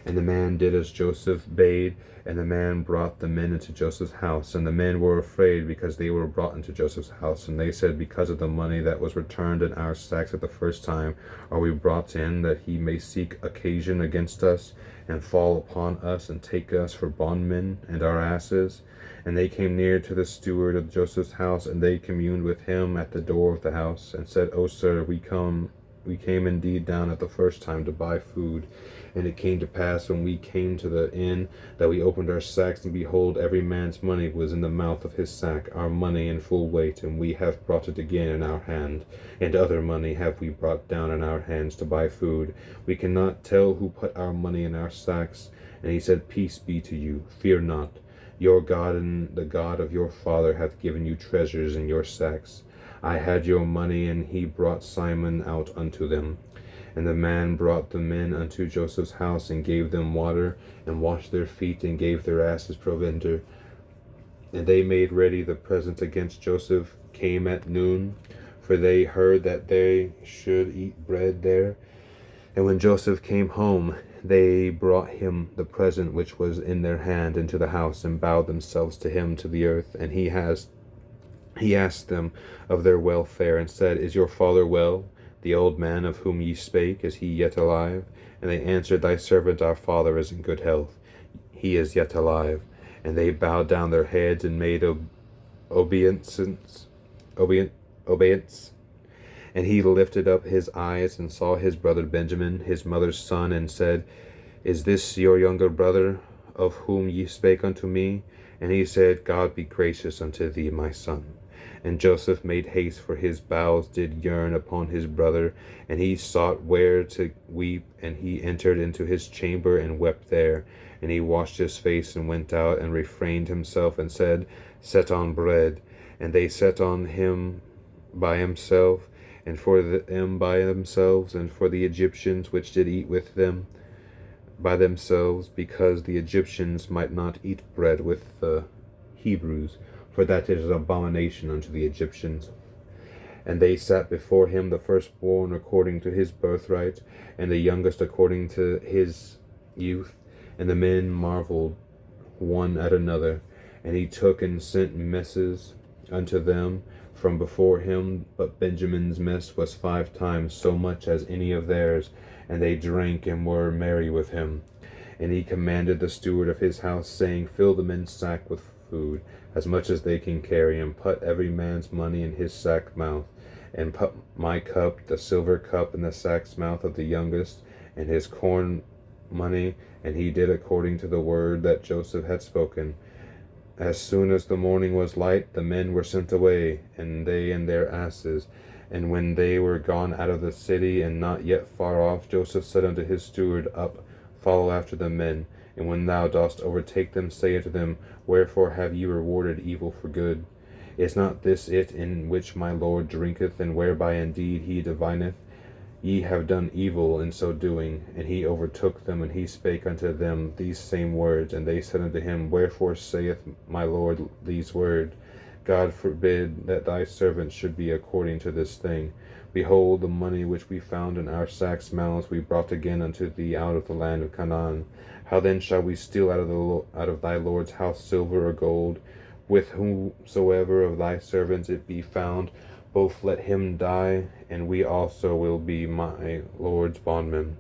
And the man did as Joseph bade, and the man brought the men into Joseph's house. And the men were afraid, because they were brought into Joseph's house. And they said, Because of the money that was returned in our sacks at the first time, are we brought in, that he may seek occasion against us, and fall upon us, and take us for bondmen, and our asses? And they came near to the steward of Joseph's house, and they communed with him at the door of the house, and said, O sir, we come we came indeed down at the first time to buy food. And it came to pass, when we came to the inn, that we opened our sacks, and behold, every man's money was in the mouth of his sack, our money in full weight, and we have brought it again in our hand. And other money have we brought down in our hands to buy food. We cannot tell who put our money in our sacks. And he said, Peace be to you, fear not. Your God and the God of your father hath given you treasures in your sacks. I had your money, and he brought Simon out unto them. And the man brought the men unto Joseph's house, and gave them water, and washed their feet, and gave their asses provender. And they made ready the presents against Joseph, came at noon, for they heard that they should eat bread there. And when Joseph came home, they brought him the present which was in their hand into the house, and bowed themselves to him to the earth. And he asked them of their welfare, and said, Is your father well? The old man of whom ye spake, is he yet alive? And they answered, Thy servant our father is in good health. He is yet alive. And they bowed down their heads, and made obeisance. And he lifted up his eyes, and saw his brother Benjamin, his mother's son, and said, Is this your younger brother, of whom ye spake unto me? And he said, God be gracious unto thee, my son. And Joseph made haste, for his bowels did yearn upon his brother, and he sought where to weep. And he entered into his chamber, and wept there. And he washed his face, and went out, and refrained himself, and said, Set on bread. And they set on him by himself, and for them by themselves, and for the Egyptians which did eat with them by themselves, because the Egyptians might not eat bread with the Hebrews, for that it is an abomination unto the Egyptians. And they sat before him, the firstborn according to his birthright, and the youngest according to his youth. And the men marveled one at another. And he took and sent messes unto them from before him, but Benjamin's mess was 5 times so much as any of theirs, and they drank and were merry with him. And he commanded the steward of his house, saying, Fill the men's sack with food, as much as they can carry, and put every man's money in his sack mouth, and put my cup, the silver cup, in the sack's mouth of the youngest, and his corn money. And he did according to the word that Joseph had spoken. As soon as the morning was light, the men were sent away, and they and their asses. And when they were gone out of the city, and not yet far off, Joseph said unto his steward, Up, follow after the men. And when thou dost overtake them, say unto them, Wherefore have ye rewarded evil for good? Is not this it in which my Lord drinketh, and whereby indeed he divineth? Ye have done evil in so doing. And he overtook them, and he spake unto them these same words. And they said unto him, Wherefore saith my Lord these words? God forbid that thy servants should be according to this thing. Behold, the money which we found in our sacks' mouths we brought again unto thee out of the land of Canaan. How then shall we steal out of thy Lord's house silver or gold? With whomsoever of thy servants it be found, both let him die, and we also will be my Lord's bondmen.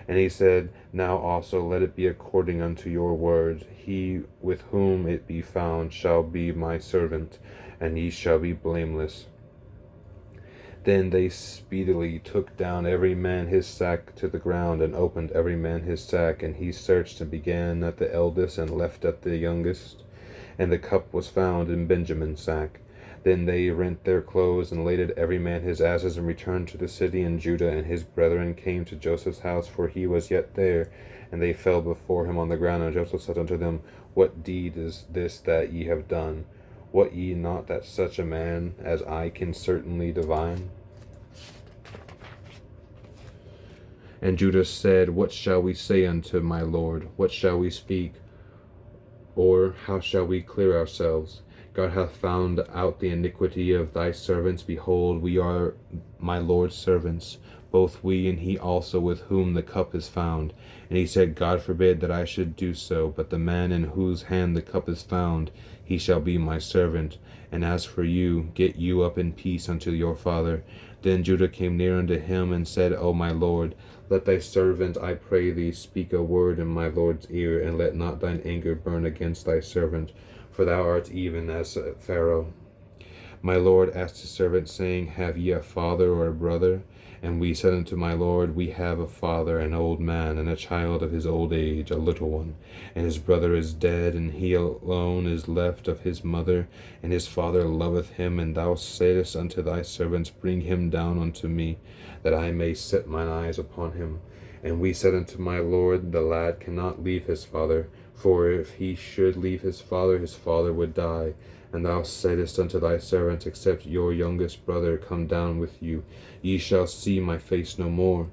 And he said, Now also let it be according unto your words. He with whom it be found shall be my servant, and ye shall be blameless. Then they speedily took down every man his sack to the ground, and opened every man his sack. And he searched, and began at the eldest, and left at the youngest. And the cup was found in Benjamin's sack. Then they rent their clothes, and laded every man his asses, and returned to the city. And Judah and his brethren came to Joseph's house, for he was yet there. And they fell before him on the ground. And Joseph said unto them, What deed is this that ye have done? Wot ye not that such a man as I can certainly divine? And Judah said, What shall we say unto my Lord? What shall we speak? Or how shall we clear ourselves? God hath found out the iniquity of thy servants. Behold, we are my Lord's servants, both we and he also with whom the cup is found. And he said, God forbid that I should do so, but the man in whose hand the cup is found, he shall be my servant. And as for you, get you up in peace unto your father. Then Judah came near unto him, and said, O my Lord, let thy servant, I pray thee, speak a word in my Lord's ear, and let not thine anger burn against thy servant, for thou art even as Pharaoh. My Lord asked his servant, saying, Have ye a father or a brother? And we said unto my Lord, We have a father, an old man, and a child of his old age, a little one. And his brother is dead, and he alone is left of his mother, and his father loveth him. And thou saidest unto thy servants, Bring him down unto me, that I may set mine eyes upon him. And we said unto my Lord, The lad cannot leave his father, for if he should leave his father would die. And thou saidest unto thy servants, Except your youngest brother come down with you, ye shall see my face no more.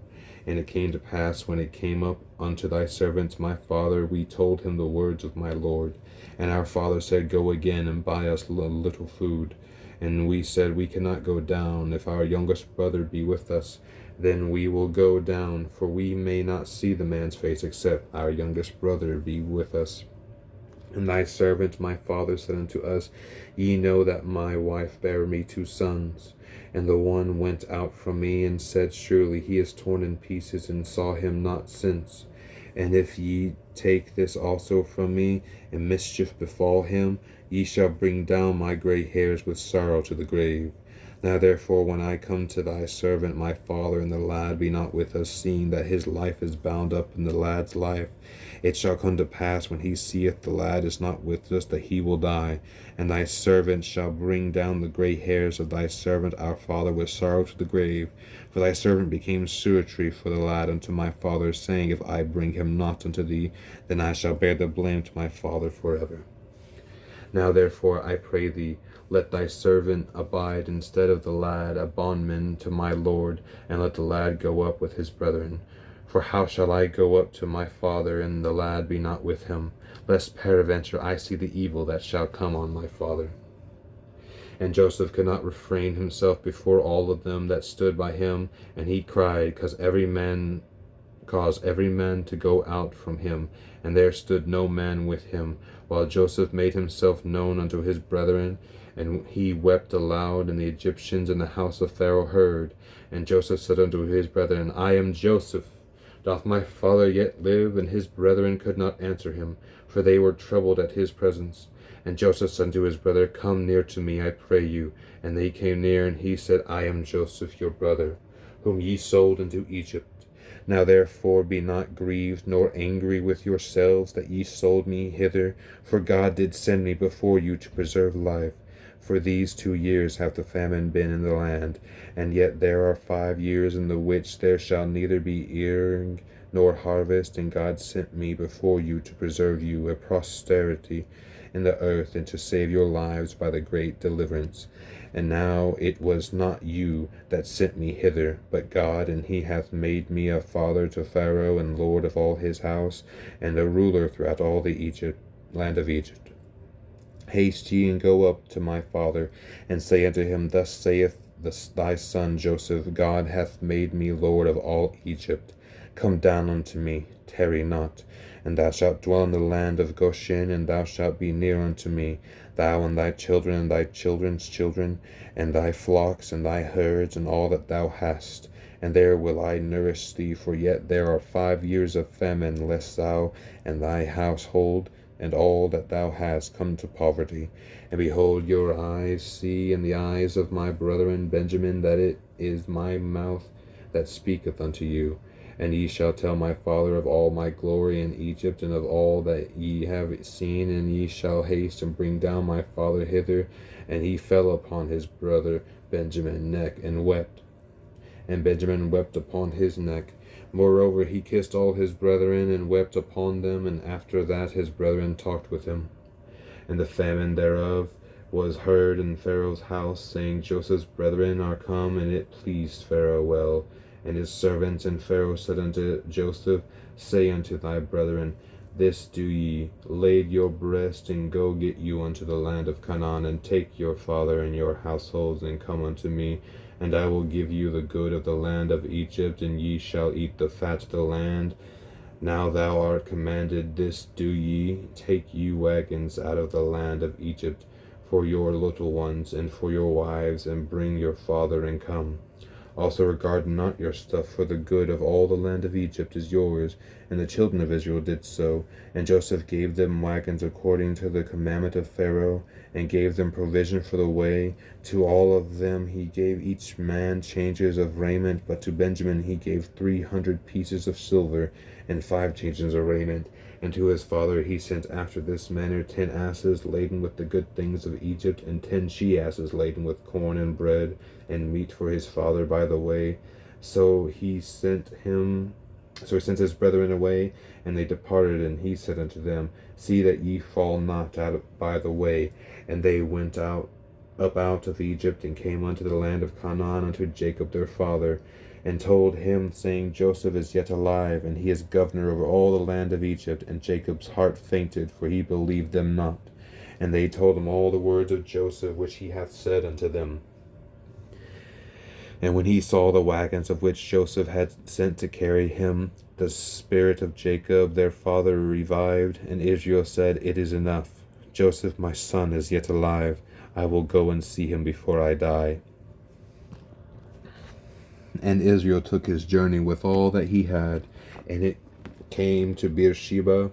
And it came to pass, when it came up unto thy servants, my father, we told him the words of my Lord. And our father said, Go again and buy us a little food. And we said, We cannot go down. If our youngest brother be with us, then we will go down, for we may not see the man's face, except our youngest brother be with us. And thy servant my father said unto us, Ye know that my wife bare me 2 sons. And the one went out from me, and said, Surely he is torn in pieces, and saw him not since. And if ye take this also from me, and mischief befall him, ye shall bring down my gray hairs with sorrow to the grave. Now therefore, when I come to thy servant my father, and the lad be not with us, seeing that his life is bound up in the lad's life, it shall come to pass, when he seeth the lad is not with us, that he will die. And thy servant shall bring down the gray hairs of thy servant our father with sorrow to the grave. For thy servant became surety for the lad unto my father, saying, If I bring him not unto thee, then I shall bear the blame to my father forever. Now therefore, I pray thee, let thy servant abide instead of the lad, a bondman to my Lord, and let the lad go up with his brethren. For how shall I go up to my father, and the lad be not with him, lest peradventure I see the evil that shall come on my father? And Joseph could not refrain himself before all of them that stood by him, and he cried, cause every man to go out from him, and there stood no man with him, while Joseph made himself known unto his brethren. And he wept aloud, and the Egyptians in the house of Pharaoh heard. And Joseph said unto his brethren, I am Joseph. Doth my father yet live? And his brethren could not answer him, for they were troubled at his presence. And Joseph said unto his brother, Come near to me, I pray you. And they came near, and he said, I am Joseph your brother, whom ye sold into Egypt. Now therefore be not grieved, nor angry with yourselves, that ye sold me hither, for God did send me before you to preserve life. For these 2 years hath the famine been in the land, and yet there are 5 years in the which there shall neither be earing nor harvest, and God sent me before you to preserve you a posterity in the earth, and to save your lives by the great deliverance. And now it was not you that sent me hither, but God, and he hath made me a father to Pharaoh, and lord of all his house, and a ruler throughout all the land of Egypt. Haste ye, and go up to my father, and say unto him, Thus saith thy son Joseph, God hath made me lord of all Egypt. Come down unto me, tarry not. And thou shalt dwell in the land of Goshen, and thou shalt be near unto me, thou and thy children, and thy children's children, and thy flocks, and thy herds, and all that thou hast. And there will I nourish thee, for yet there are 5 years of famine, lest thou and thy household and all that thou hast come to poverty. And behold, your eyes see, and the eyes of my brethren Benjamin, that it is my mouth that speaketh unto you. And ye shall tell my father of all my glory in Egypt, and of all that ye have seen, and ye shall haste and bring down my father hither. And he fell upon his brother Benjamin's neck, and wept. And Benjamin wept upon his neck. Moreover, he kissed all his brethren, and wept upon them, and after that his brethren talked with him. And the famine thereof was heard in Pharaoh's house, saying, Joseph's brethren are come, and it pleased Pharaoh well. And his servants and Pharaoh said unto Joseph, Say unto thy brethren, This do ye, lade your breast, and go get you unto the land of Canaan, and take your father and your households, and come unto me, and I will give you the good of the land of Egypt, and ye shall eat the fat of the land. Now thou art commanded, this do ye, take you wagons out of the land of Egypt for your little ones, and for your wives, and bring your father, and come. Also regard not your stuff, for the good of all the land of Egypt is yours. And the children of Israel did so. And Joseph gave them wagons according to the commandment of Pharaoh, and gave them provision for the way. To all of them he gave each man changes of raiment, but to Benjamin he gave 300 pieces of silver, and 5 changes of raiment. And to his father he sent after this manner 10 asses laden with the good things of Egypt, and 10 she-asses laden with corn and bread, and meat for his father by the way. So he sent his brethren away, and they departed, and he said unto them, See that ye fall not out by the way. And they went up out of Egypt, and came unto the land of Canaan, unto Jacob their father, and told him, saying, Joseph is yet alive, and he is governor over all the land of Egypt. And Jacob's heart fainted, for he believed them not. And they told him all the words of Joseph, which he hath said unto them. And when he saw the wagons of which Joseph had sent to carry him, the spirit of Jacob their father revived, and Israel said, It is enough. Joseph my son is yet alive. I will go and see him before I die. And Israel took his journey with all that he had, and it came to Beersheba,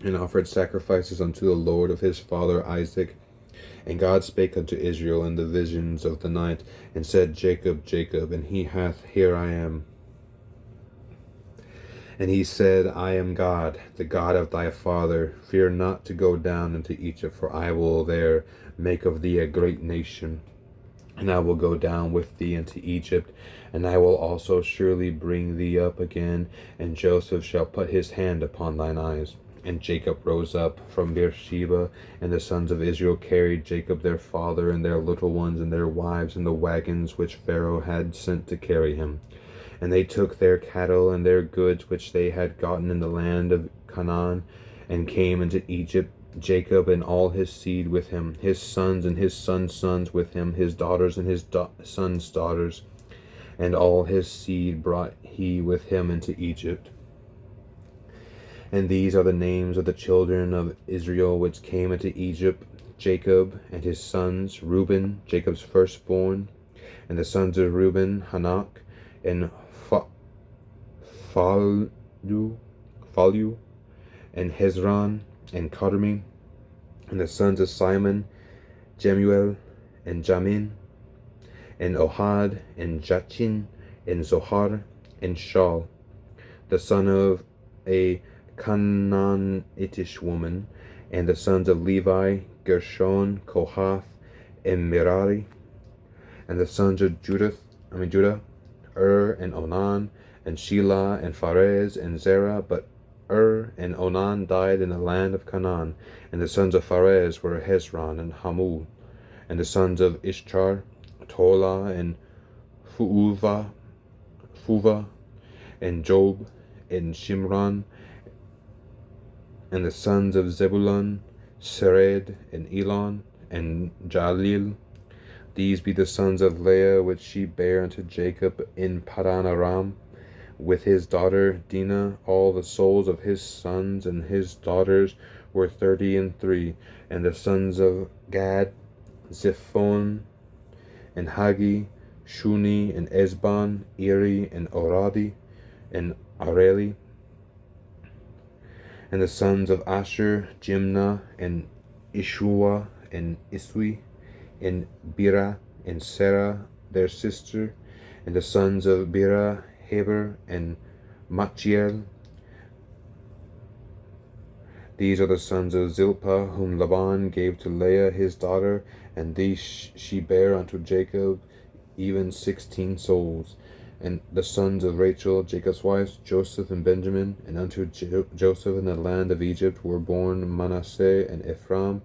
and offered sacrifices unto the Lord of his father Isaac. And God spake unto Israel in the visions of the night, and said, Jacob, Jacob. And he hath, Here I am. And he said, I am God, the God of thy father. Fear not to go down into Egypt, for I will there make of thee a great nation. And I will go down with thee into Egypt, and I will also surely bring thee up again, and Joseph shall put his hand upon thine eyes. And Jacob rose up from Beersheba, and the sons of Israel carried Jacob their father, and their little ones, and their wives, in the wagons which Pharaoh had sent to carry him. And they took their cattle and their goods which they had gotten in the land of Canaan, and came into Egypt, Jacob and all his seed with him, his sons and his sons' sons with him, his daughters and his sons' daughters, and all his seed brought he with him into Egypt. And these are the names of the children of Israel which came into Egypt: Jacob and his sons, Reuben, Jacob's firstborn, and the sons of Reuben, Hanok, and Phalu, and Hezron, and Carmi, and the sons of Simon, Jemuel, and Jamin, and Ohad, and Jachin, and Zohar, and Shaul, the son of a Canaanitish woman, and the sons of Levi, Gershon, Kohath, and Merari, and the sons of Judah, and Onan, and Shelah, and Pharez, and Zerah. But and Onan died in the land of Canaan. And the sons of Pharez were Hezron and Hamul. And the sons of Ishchar, Tola, and Fuva, and Job, and Shimron. And the sons of Zebulun, Sered, and Elon, and Jalil. These be the sons of Leah, which she bare unto Jacob in Padan Aram, with his daughter Dinah. All the souls of his sons and his daughters were 33. And the sons of Gad, Zephon, and Hagi, Shuni, and Esban, Eri, and Oradi, and Areli. And the sons of Asher, Jimnah, and Ishua, and Iswi, and Bira, and Sarah their sister. And the sons of Bira, Heber, and Machiel. These are the sons of Zilpah, whom Laban gave to Leah his daughter, and these she bare unto Jacob, even 16 souls. And the sons of Rachel, Jacob's wives, Joseph and Benjamin. And unto Joseph in the land of Egypt were born Manasseh and Ephraim,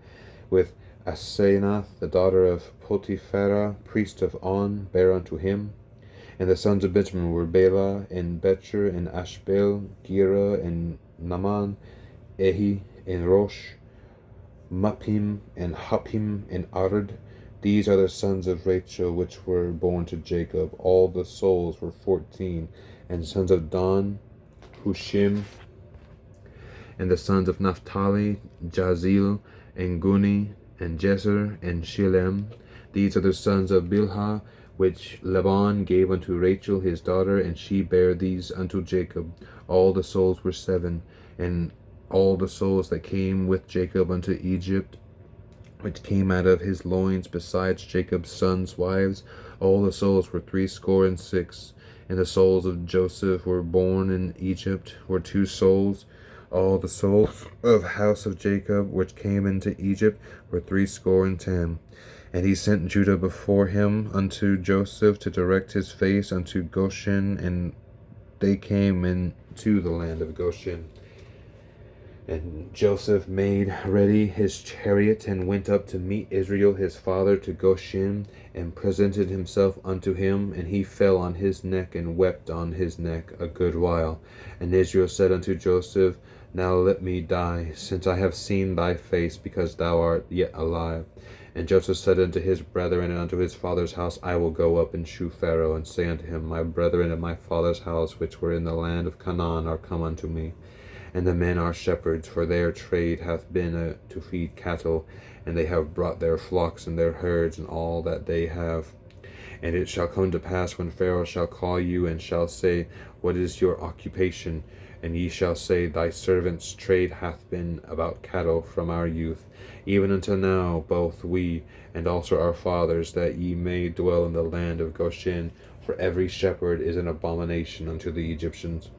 with Asenath, the daughter of Potipharah, priest of On, bare unto him. And the sons of Benjamin were Bela, and Becher, and Ashbel, Gera, and Naaman, Ehi, and Rosh, Muppim, and Huppim, and Ard. These are the sons of Rachel which were born to Jacob. All the souls were 14. And the sons of Dan, Hushim. And the sons of Naphtali, Jazil, and Guni, and Jezer, and Shilem. These are the sons of Bilhah, which Laban gave unto Rachel his daughter, and she bare these unto Jacob. All the souls were 7, and all the souls that came with Jacob unto Egypt, which came out of his loins, besides Jacob's sons' wives, all the souls were 66. And the souls of Joseph were born in Egypt were 2 souls. All the souls of house of Jacob which came into Egypt were 70. And he sent Judah before him unto Joseph to direct his face unto Goshen, and they came into the land of Goshen. And Joseph made ready his chariot, and went up to meet Israel his father to Goshen, and presented himself unto him. And he fell on his neck, and wept on his neck a good while. And Israel said unto Joseph, Now let me die, since I have seen thy face, because thou art yet alive. And Joseph said unto his brethren and unto his father's house, I will go up and shew Pharaoh, and say unto him, My brethren and my father's house, which were in the land of Canaan, are come unto me. And the men are shepherds, for their trade hath been to feed cattle, and they have brought their flocks and their herds, and all that they have. And it shall come to pass, when Pharaoh shall call you, and shall say, What is your occupation? And ye shall say, Thy servant's trade hath been about cattle from our youth, even until now, both we and also our fathers, that ye may dwell in the land of Goshen, for every shepherd is an abomination unto the Egyptians.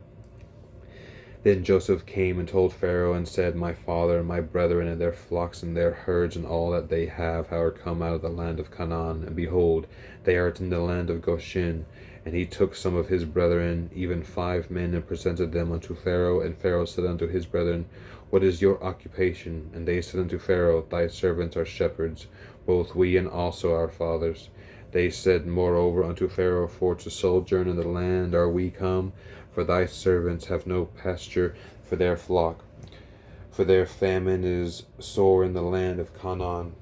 Then Joseph came and told Pharaoh, and said, My father and my brethren and their flocks and their herds and all that they have are come out of the land of Canaan, and behold, they are in the land of Goshen. And he took some of his brethren, even 5 men, and presented them unto Pharaoh. And Pharaoh said unto his brethren, What is your occupation? And they said unto Pharaoh, Thy servants are shepherds, both we and also our fathers. They said moreover unto Pharaoh, For to sojourn in the land are we come, for thy servants have no pasture for their flock, for their famine is sore in the land of Canaan.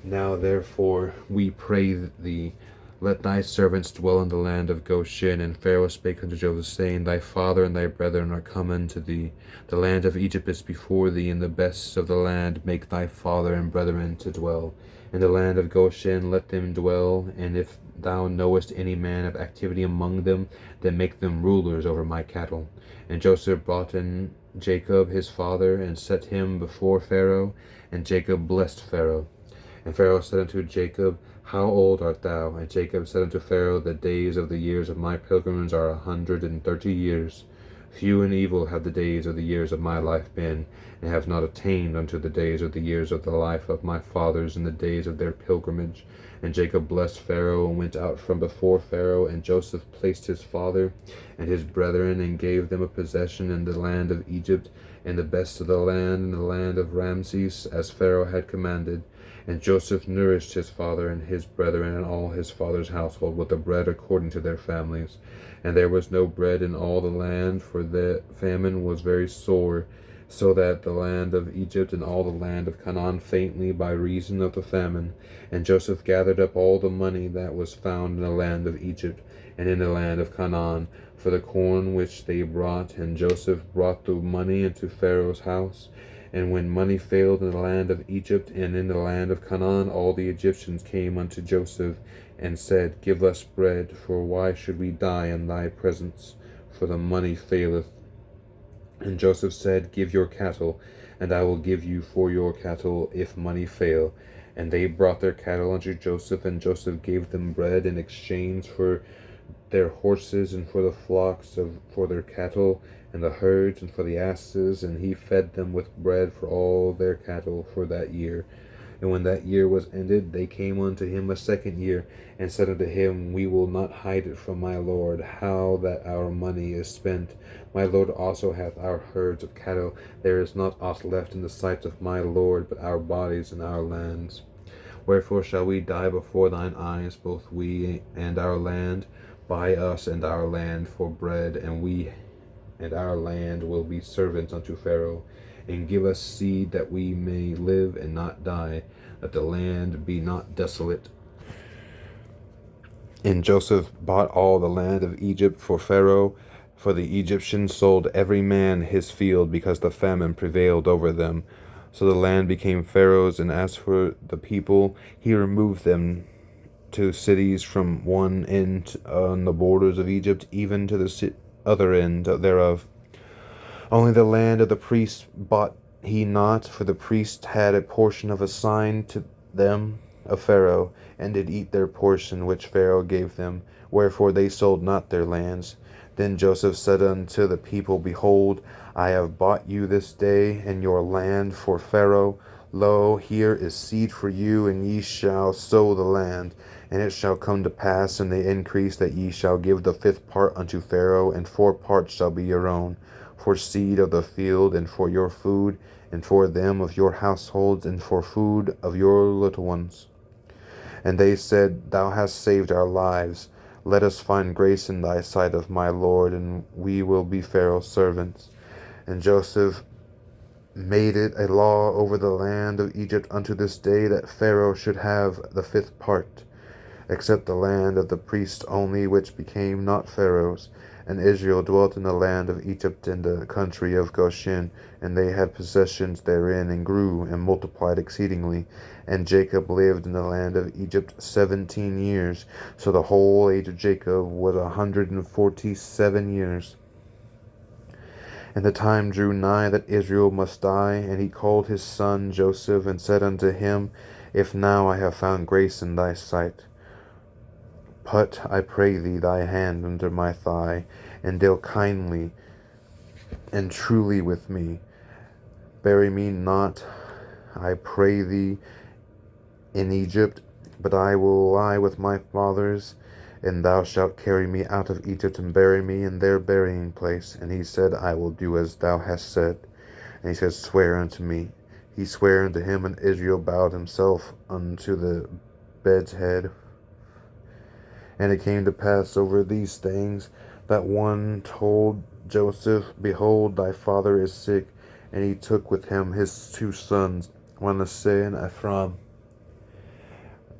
Now therefore we pray thee, let thy servants dwell in the land of Goshen. And Pharaoh spake unto Joseph, saying, Thy father and thy brethren are come unto thee. The land of Egypt is before thee, and the best of the land make thy father and brethren to dwell. In the land of Goshen let them dwell, and if thou knowest any man of activity among them, then make them rulers over my cattle. And Joseph brought in Jacob his father, and set him before Pharaoh, and Jacob blessed Pharaoh. And Pharaoh said unto Jacob, How old art thou? And Jacob said unto Pharaoh, The days of the years of my pilgrimage are 130 years. Few and evil have the days of the years of my life been, and have not attained unto the days of the years of the life of my fathers in the days of their pilgrimage. And Jacob blessed Pharaoh, and went out from before Pharaoh. And Joseph placed his father and his brethren, and gave them a possession in the land of Egypt, and the best of the land in the land of Ramses, as Pharaoh had commanded. And Joseph nourished his father and his brethren and all his father's household with the bread according to their families. And there was no bread in all the land, for the famine was very sore, so that the land of Egypt and all the land of Canaan faintly by reason of the famine. And Joseph gathered up all the money that was found in the land of Egypt and in the land of Canaan, for the corn which they brought. And Joseph brought the money into Pharaoh's house. And when money failed in the land of Egypt and in the land of Canaan, all the Egyptians came unto Joseph, and said, Give us bread, for why should we die in thy presence? For the money faileth. And Joseph said, Give your cattle, and I will give you for your cattle, if money fail. And they brought their cattle unto Joseph, and Joseph gave them bread in exchange for their horses, and for the flocks, for their cattle, and the herds, and for the asses. And he fed them with bread for all their cattle for that year. And when that year was ended, they came unto him a second year, and said unto him, We will not hide it from my lord, how that our money is spent. My lord also hath our herds of cattle. There is not aught left in the sight of my lord, but our bodies and our lands. Wherefore shall we die before thine eyes, both we and our land? Buy us and our land for bread, and we and our land will be servants unto Pharaoh. And give us seed, that we may live and not die, that the land be not desolate. And Joseph bought all the land of Egypt for Pharaoh, for the Egyptians sold every man his field, because the famine prevailed over them. So the land became Pharaoh's, and as for the people, he removed them to cities from one end on the borders of Egypt, even to the other end thereof. Only the land of the priests bought he not, for the priests had a portion of a sign to them of Pharaoh, and did eat their portion which Pharaoh gave them, wherefore they sold not their lands. Then Joseph said unto the people, Behold, I have bought you this day and your land for Pharaoh. Lo, here is seed for you, and ye shall sow the land. And it shall come to pass in the increase that ye shall give the fifth part unto Pharaoh, and 4 parts shall be your own, for seed of the field, and for your food, and for them of your households, and for food of your little ones. And they said, Thou hast saved our lives. Let us find grace in thy sight of my Lord, and we will be Pharaoh's servants. And Joseph made it a law over the land of Egypt unto this day, that Pharaoh should have the 5th part, except the land of the priests only, which became not Pharaoh's. And Israel dwelt in the land of Egypt in the country of Goshen, and they had possessions therein, and grew and multiplied exceedingly. And Jacob lived in the land of Egypt 17 years. So the whole age of Jacob was 147 years. And the time drew nigh that Israel must die, and he called his son Joseph, and said unto him, If now I have found grace in thy sight, put, I pray thee, thy hand under my thigh, and deal kindly and truly with me. Bury me not, I pray thee, in Egypt, but I will lie with my fathers, and thou shalt carry me out of Egypt, and bury me in their burying place. And he said, I will do as thou hast said. And he said, Swear unto me. He sware unto him, and Israel bowed himself unto the bed's head. And it came to pass over these things, that one told Joseph, Behold, thy father is sick. And he took with him his 2 sons, Manasseh and Ephraim.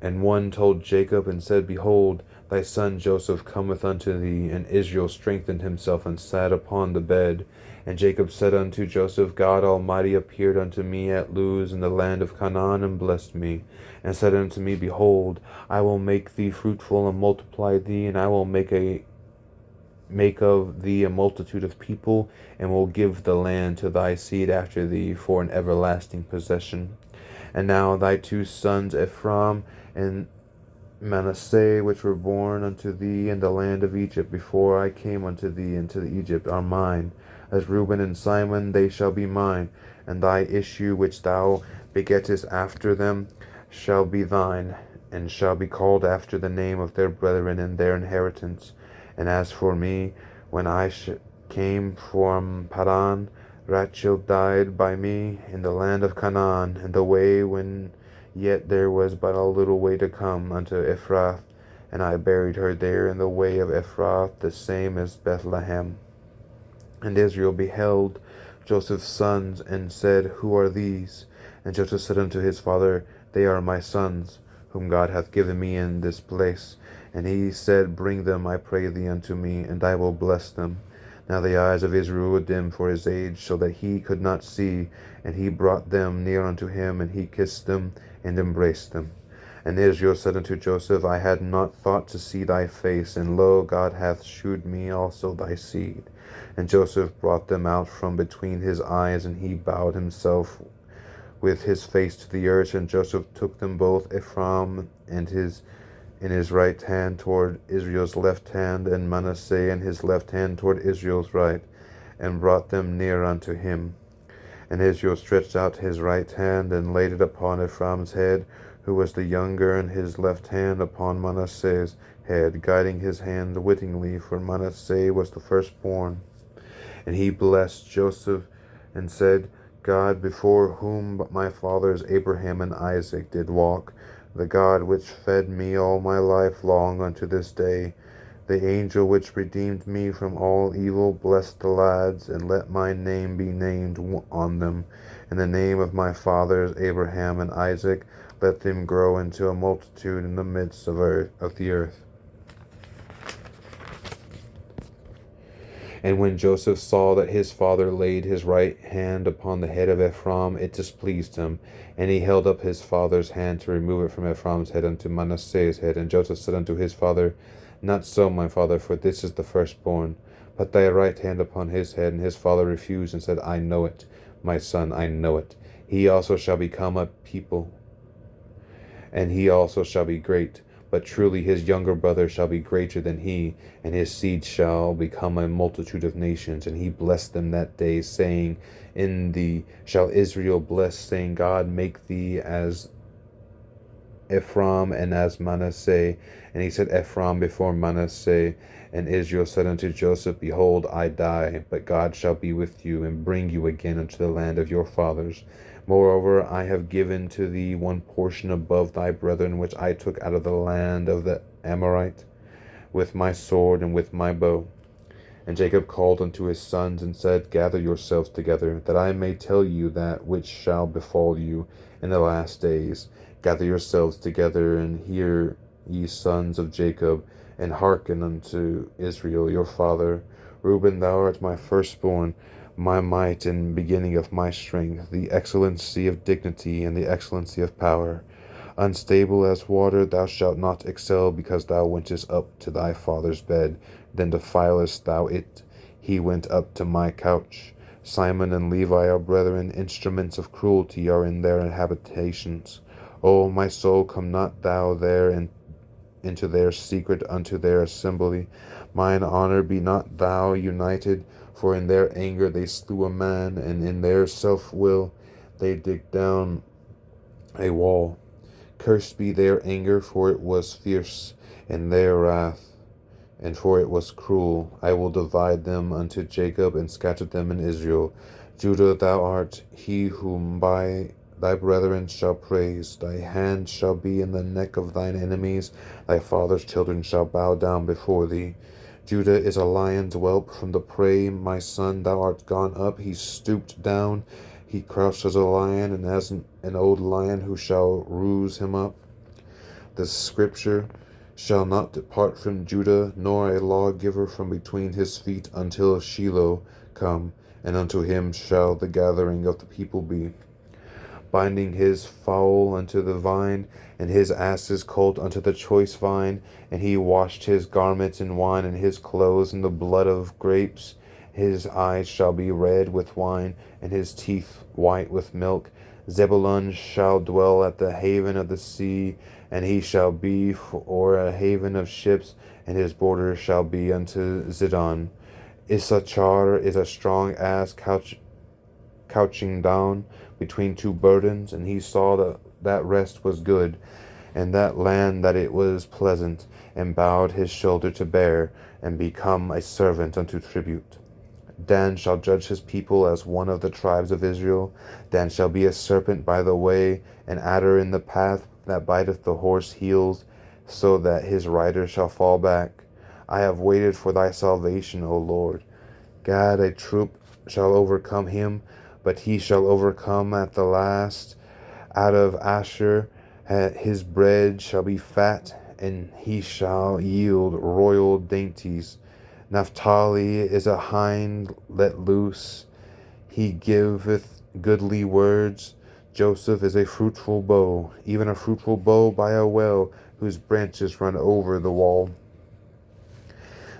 And one told Jacob, and said, Behold, thy son Joseph cometh unto thee. And Israel strengthened himself, and sat upon the bed. And Jacob said unto Joseph, God Almighty appeared unto me at Luz in the land of Canaan, and blessed me, and said unto me, Behold, I will make thee fruitful, and multiply thee, and I will make of thee a multitude of people, and will give the land to thy seed after thee for an everlasting possession. And now thy 2 sons Ephraim and Manasseh, which were born unto thee in the land of Egypt, before I came unto thee into Egypt, are mine. As Reuben and Simon, they shall be mine. And thy issue, which thou begettest after them, shall be thine, and shall be called after the name of their brethren in their inheritance. And as for me, when I came from Padan, Rachel died by me in the land of Canaan, in the way when yet there was but a little way to come unto Ephrath, and I buried her there in the way of Ephrath, the same as Bethlehem. And Israel beheld Joseph's sons, and said, Who are these? And Joseph said unto his father, They are my sons, whom God hath given me in this place. And he said, Bring them, I pray thee, unto me, and I will bless them. Now the eyes of Israel were dim for his age, so that he could not see. And he brought them near unto him, and he kissed them, and embraced them. And Israel said unto Joseph, I had not thought to see thy face, and lo, God hath shewed me also thy seed. And Joseph brought them out from between his eyes, and he bowed himself with his face to the earth. And Joseph took them both, Ephraim and in his right hand toward Israel's left hand, and Manasseh in his left hand toward Israel's right, and brought them near unto him. And Israel stretched out his right hand, and laid it upon Ephraim's head, who was the younger, and his left hand upon Manasseh's head, guiding his hand wittingly, for Manasseh was the firstborn. And he blessed Joseph, and said, God, before whom my fathers Abraham and Isaac did walk, the God which fed me all my life long unto this day, the angel which redeemed me from all evil, bless the lads, and let my name be named on them. In the name of my fathers Abraham and Isaac, let them grow into a multitude in the midst of the earth. And when Joseph saw that his father laid his right hand upon the head of Ephraim, it displeased him. And he held up his father's hand to remove it from Ephraim's head unto Manasseh's head. And Joseph said unto his father, Not so, my father, for this is the firstborn. Put thy right hand upon his head. And his father refused and said, I know it, my son, I know it. He also shall become a people, and he also shall be great. But truly his younger brother shall be greater than he, and his seed shall become a multitude of nations. And he blessed them that day, saying, In thee shall Israel bless, saying, God make thee as Ephraim and as Manasseh. And he set Ephraim before Manasseh. And Israel said unto Joseph, Behold, I die, but God shall be with you, and bring you again unto the land of your fathers. Moreover, I have given to thee one portion above thy brethren, which I took out of the land of the Amorite, with my sword and with my bow. And Jacob called unto his sons, and said, Gather yourselves together, that I may tell you that which shall befall you in the last days. Gather yourselves together, and hear, ye sons of Jacob, and hearken unto Israel your father. Reuben, thou art my firstborn, my might and beginning of my strength, the excellency of dignity and the excellency of power. Unstable as water, thou shalt not excel, because thou wentest up to thy father's bed. Then defilest thou it. He went up to my couch. Simon and Levi are brethren, instruments of cruelty are in their habitations. O my soul, come not thou there, and into their secret, unto their assembly. Mine honor, be not thou united, for in their anger they slew a man, and in their self-will they dig down a wall. Cursed be their anger, for it was fierce, and their wrath, and for it was cruel. I will divide them unto Jacob, and scatter them in Israel. Judah, thou art he whom by thy brethren shall praise. Thy hand shall be in the neck of thine enemies. Thy father's children shall bow down before thee. Judah is a lion's whelp from the prey. My son, thou art gone up. He stooped down. He crouched as a lion, and as an old lion, who shall rouse him up? The scripture shall not depart from Judah, nor a lawgiver from between his feet, until Shiloh come, and unto him shall the gathering of the people be. Binding his fowl unto the vine, and his ass's colt unto the choice vine. And he washed his garments in wine, and his clothes in the blood of grapes. His eyes shall be red with wine, and his teeth white with milk. Zebulun shall dwell at the haven of the sea, and he shall be for a haven of ships, and his border shall be unto Zidon. Issachar is a strong ass couching down between two burdens, and he saw that rest was good, and that land that it was pleasant, and bowed his shoulder to bear, and become a servant unto tribute. Dan shall judge his people as one of the tribes of Israel. Dan shall be a serpent by the way, an adder in the path, that biteth the horse heels, so that his rider shall fall back. I have waited for thy salvation, O Lord. Gad, a troop shall overcome him, but he shall overcome at the last. Out of Asher his bread shall be fat, and he shall yield royal dainties. Naphtali is a hind let loose, he giveth goodly words. Joseph is a fruitful bow, even a fruitful bow by a well, whose branches run over the wall.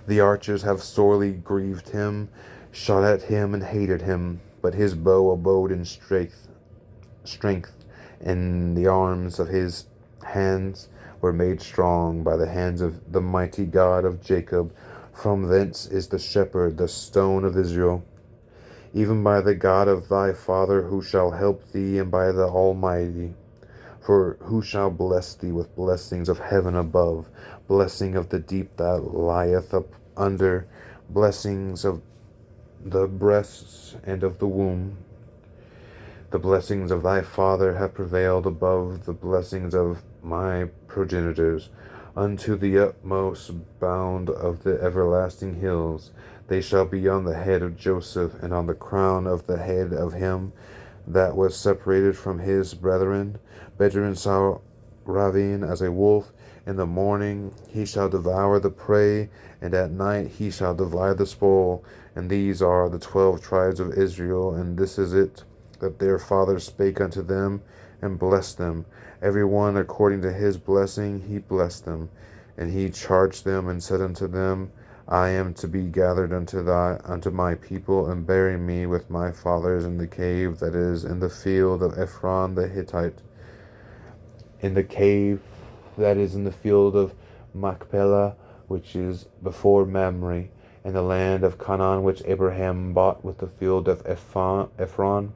The archers have sorely grieved him, shot at him and hated him, but his bow abode in strength, and the arms of his hands were made strong by the hands of the mighty God of Jacob. From thence is the shepherd, the stone of Israel, even by the God of thy father, who shall help thee, and by the Almighty. For who shall bless thee with blessings of heaven above, blessing of the deep that lieth up under, blessings of the breasts and of the womb? The blessings of thy father have prevailed above the blessings of my progenitors, unto the utmost bound of the everlasting hills. They shall be on the head of Joseph, and on the crown of the head of him that was separated from his brethren. Benjamin shall ravine as a wolf, In the morning he shall devour the prey, and at night he shall divide the spoil. And these are the 12 tribes of Israel, and this is it, that their father spake unto them, and blessed them. Every one according to his blessing he blessed them. And he charged them, and said unto them, I am to be gathered unto my people, and bury me with my fathers in the cave that is in the field of Ephron the Hittite, in the cave that is in the field of Machpelah, which is before Mamre, in the land of Canaan, which Abraham bought with the field of Ephron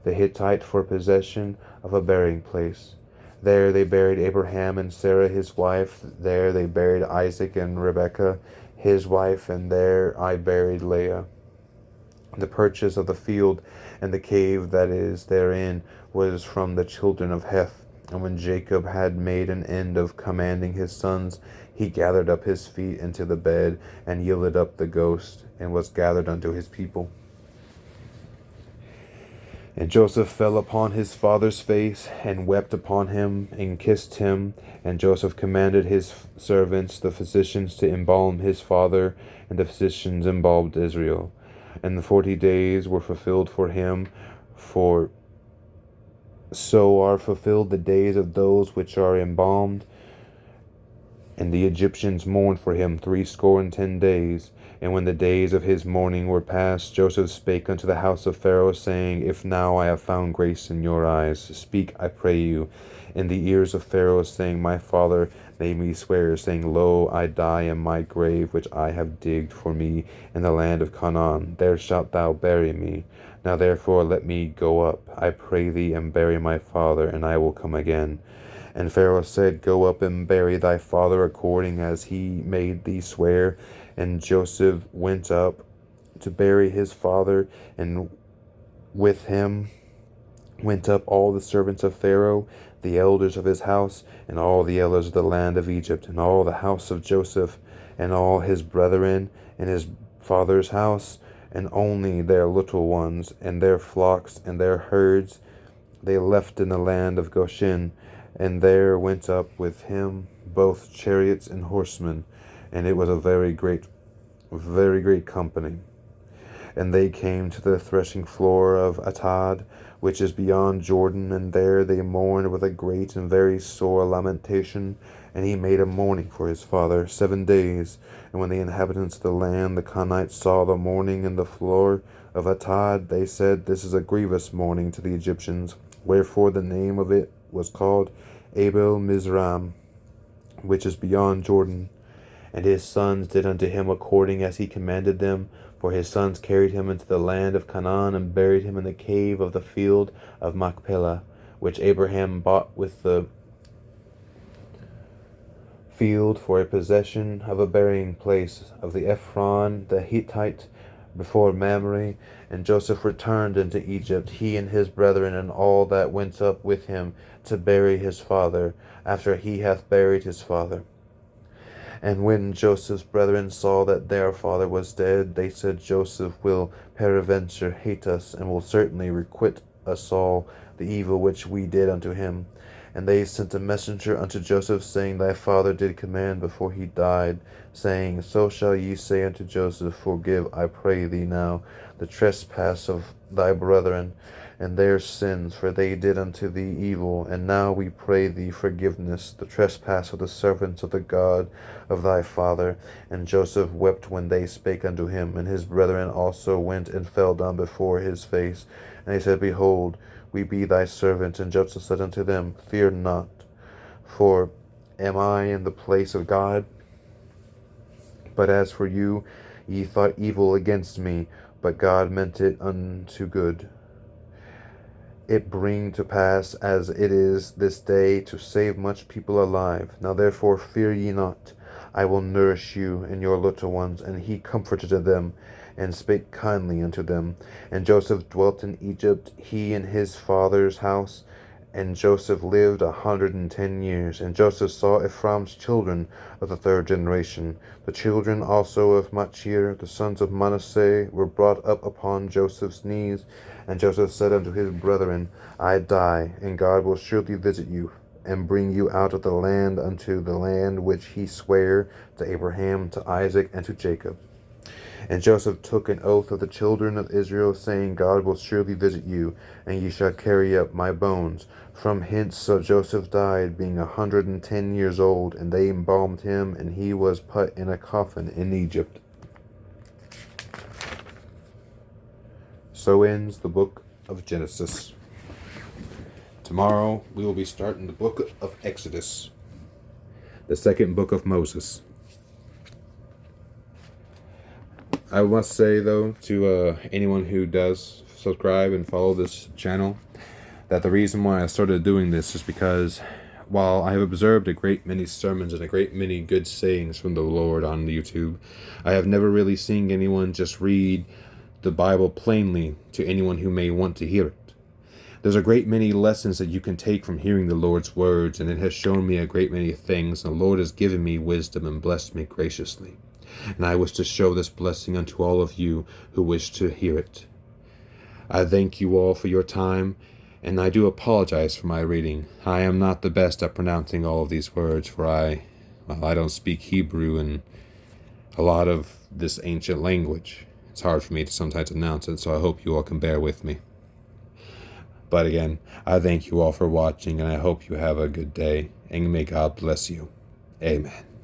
the Hittite for possession of a burying place. There they buried Abraham and Sarah his wife. There they buried Isaac and Rebekah his wife, and there I buried Leah. The purchase of the field and the cave that is therein was from the children of Heth. And when Jacob had made an end of commanding his sons, he gathered up his feet into the bed, and yielded up the ghost, and was gathered unto his people. And Joseph fell upon his father's face, and wept upon him, and kissed him. And Joseph commanded his servants, the physicians, to embalm his father, and the physicians embalmed Israel. And the 40 days were fulfilled for him, for so are fulfilled the days of those which are embalmed. And the Egyptians mourned for him 70 days. And when the days of his mourning were past, Joseph spake unto the house of Pharaoh, saying, If now I have found grace in your eyes, speak, I pray you, in the ears of Pharaoh, saying, My father made me swear, saying, Lo, I die in my grave, which I have digged for me in the land of Canaan. There shalt thou bury me. Now therefore let me go up, I pray thee, and bury my father, and I will come again. And Pharaoh said, Go up and bury thy father according as he made thee swear. And Joseph went up to bury his father, and with him went up all the servants of Pharaoh, the elders of his house, and all the elders of the land of Egypt, and all the house of Joseph, and all his brethren in his father's house, and only their little ones, and their flocks, and their herds, they left in the land of Goshen. And there went up with him both chariots and horsemen, and it was a very great company. And they came to the threshing floor of Atad, which is beyond Jordan, and there they mourned with a great and very sore lamentation. And he made a mourning for his father 7 days. And when the inhabitants of the land, the Canaanites, saw the mourning in the floor of Atad, they said, This is a grievous mourning to the Egyptians. Wherefore the name of it was called Abel Mizram, which is beyond Jordan. And his sons did unto him according as he commanded them. For his sons carried him into the land of Canaan, and buried him in the cave of the field of Machpelah, which Abraham bought with the field for a possession of a burying place of the Ephron the Hittite, before Mamre. And Joseph returned into Egypt, he and his brethren, and all that went up with him, to bury his father, after he hath buried his father. And when Joseph's brethren saw that their father was dead, they said, Joseph will peradventure hate us, and will certainly requite us all the evil which we did unto him. And they sent a messenger unto Joseph, saying, Thy father did command before he died, saying, So shall ye say unto Joseph, Forgive, I pray thee now, the trespass of thy brethren, and their sins, for they did unto thee evil. And now we pray thee forgiveness, the trespass of the servants of the God of thy father. And Joseph wept when they spake unto him, and his brethren also went and fell down before his face. And they said, Behold, we be thy servants. And Joseph said unto them, Fear not, for am I in the place of God? But as for you, ye thought evil against me, but God meant it unto good, it bring to pass as it is this day, to save much people alive. Now therefore fear ye not, I will nourish you and your little ones. And he comforted them, and spake kindly unto them. And Joseph dwelt in Egypt, he and his father's house. And Joseph lived 110 years. And Joseph saw Ephraim's children of the 3rd generation. The children also of Machir, the sons of Manasseh, were brought up upon Joseph's knees. And Joseph said unto his brethren, I die, and God will surely visit you, and bring you out of the land unto the land which he sware to Abraham, to Isaac, and to Jacob. And Joseph took an oath of the children of Israel, saying, God will surely visit you, and ye shall carry up my bones. From hence so Joseph died, being 110 years old, and they embalmed him, and he was put in a coffin in Egypt. So ends the book of Genesis. Tomorrow we will be starting the book of Exodus, the second book of Moses. I must say, though, to anyone who does subscribe and follow this channel, that the reason why I started doing this is because while I have observed a great many sermons and a great many good sayings from the Lord on YouTube, I have never really seen anyone just read the Bible plainly to anyone who may want to hear it. There's a great many lessons that you can take from hearing the Lord's words, and it has shown me a great many things, and the Lord has given me wisdom and blessed me graciously. And I wish to show this blessing unto all of you who wish to hear it. I thank you all for your time, and I do apologize for my reading. I am not the best at pronouncing all of these words, for I don't speak Hebrew and a lot of this ancient language. It's hard for me to sometimes pronounce it, so I hope you all can bear with me. But again, I thank you all for watching, and I hope you have a good day, and may God bless you. Amen.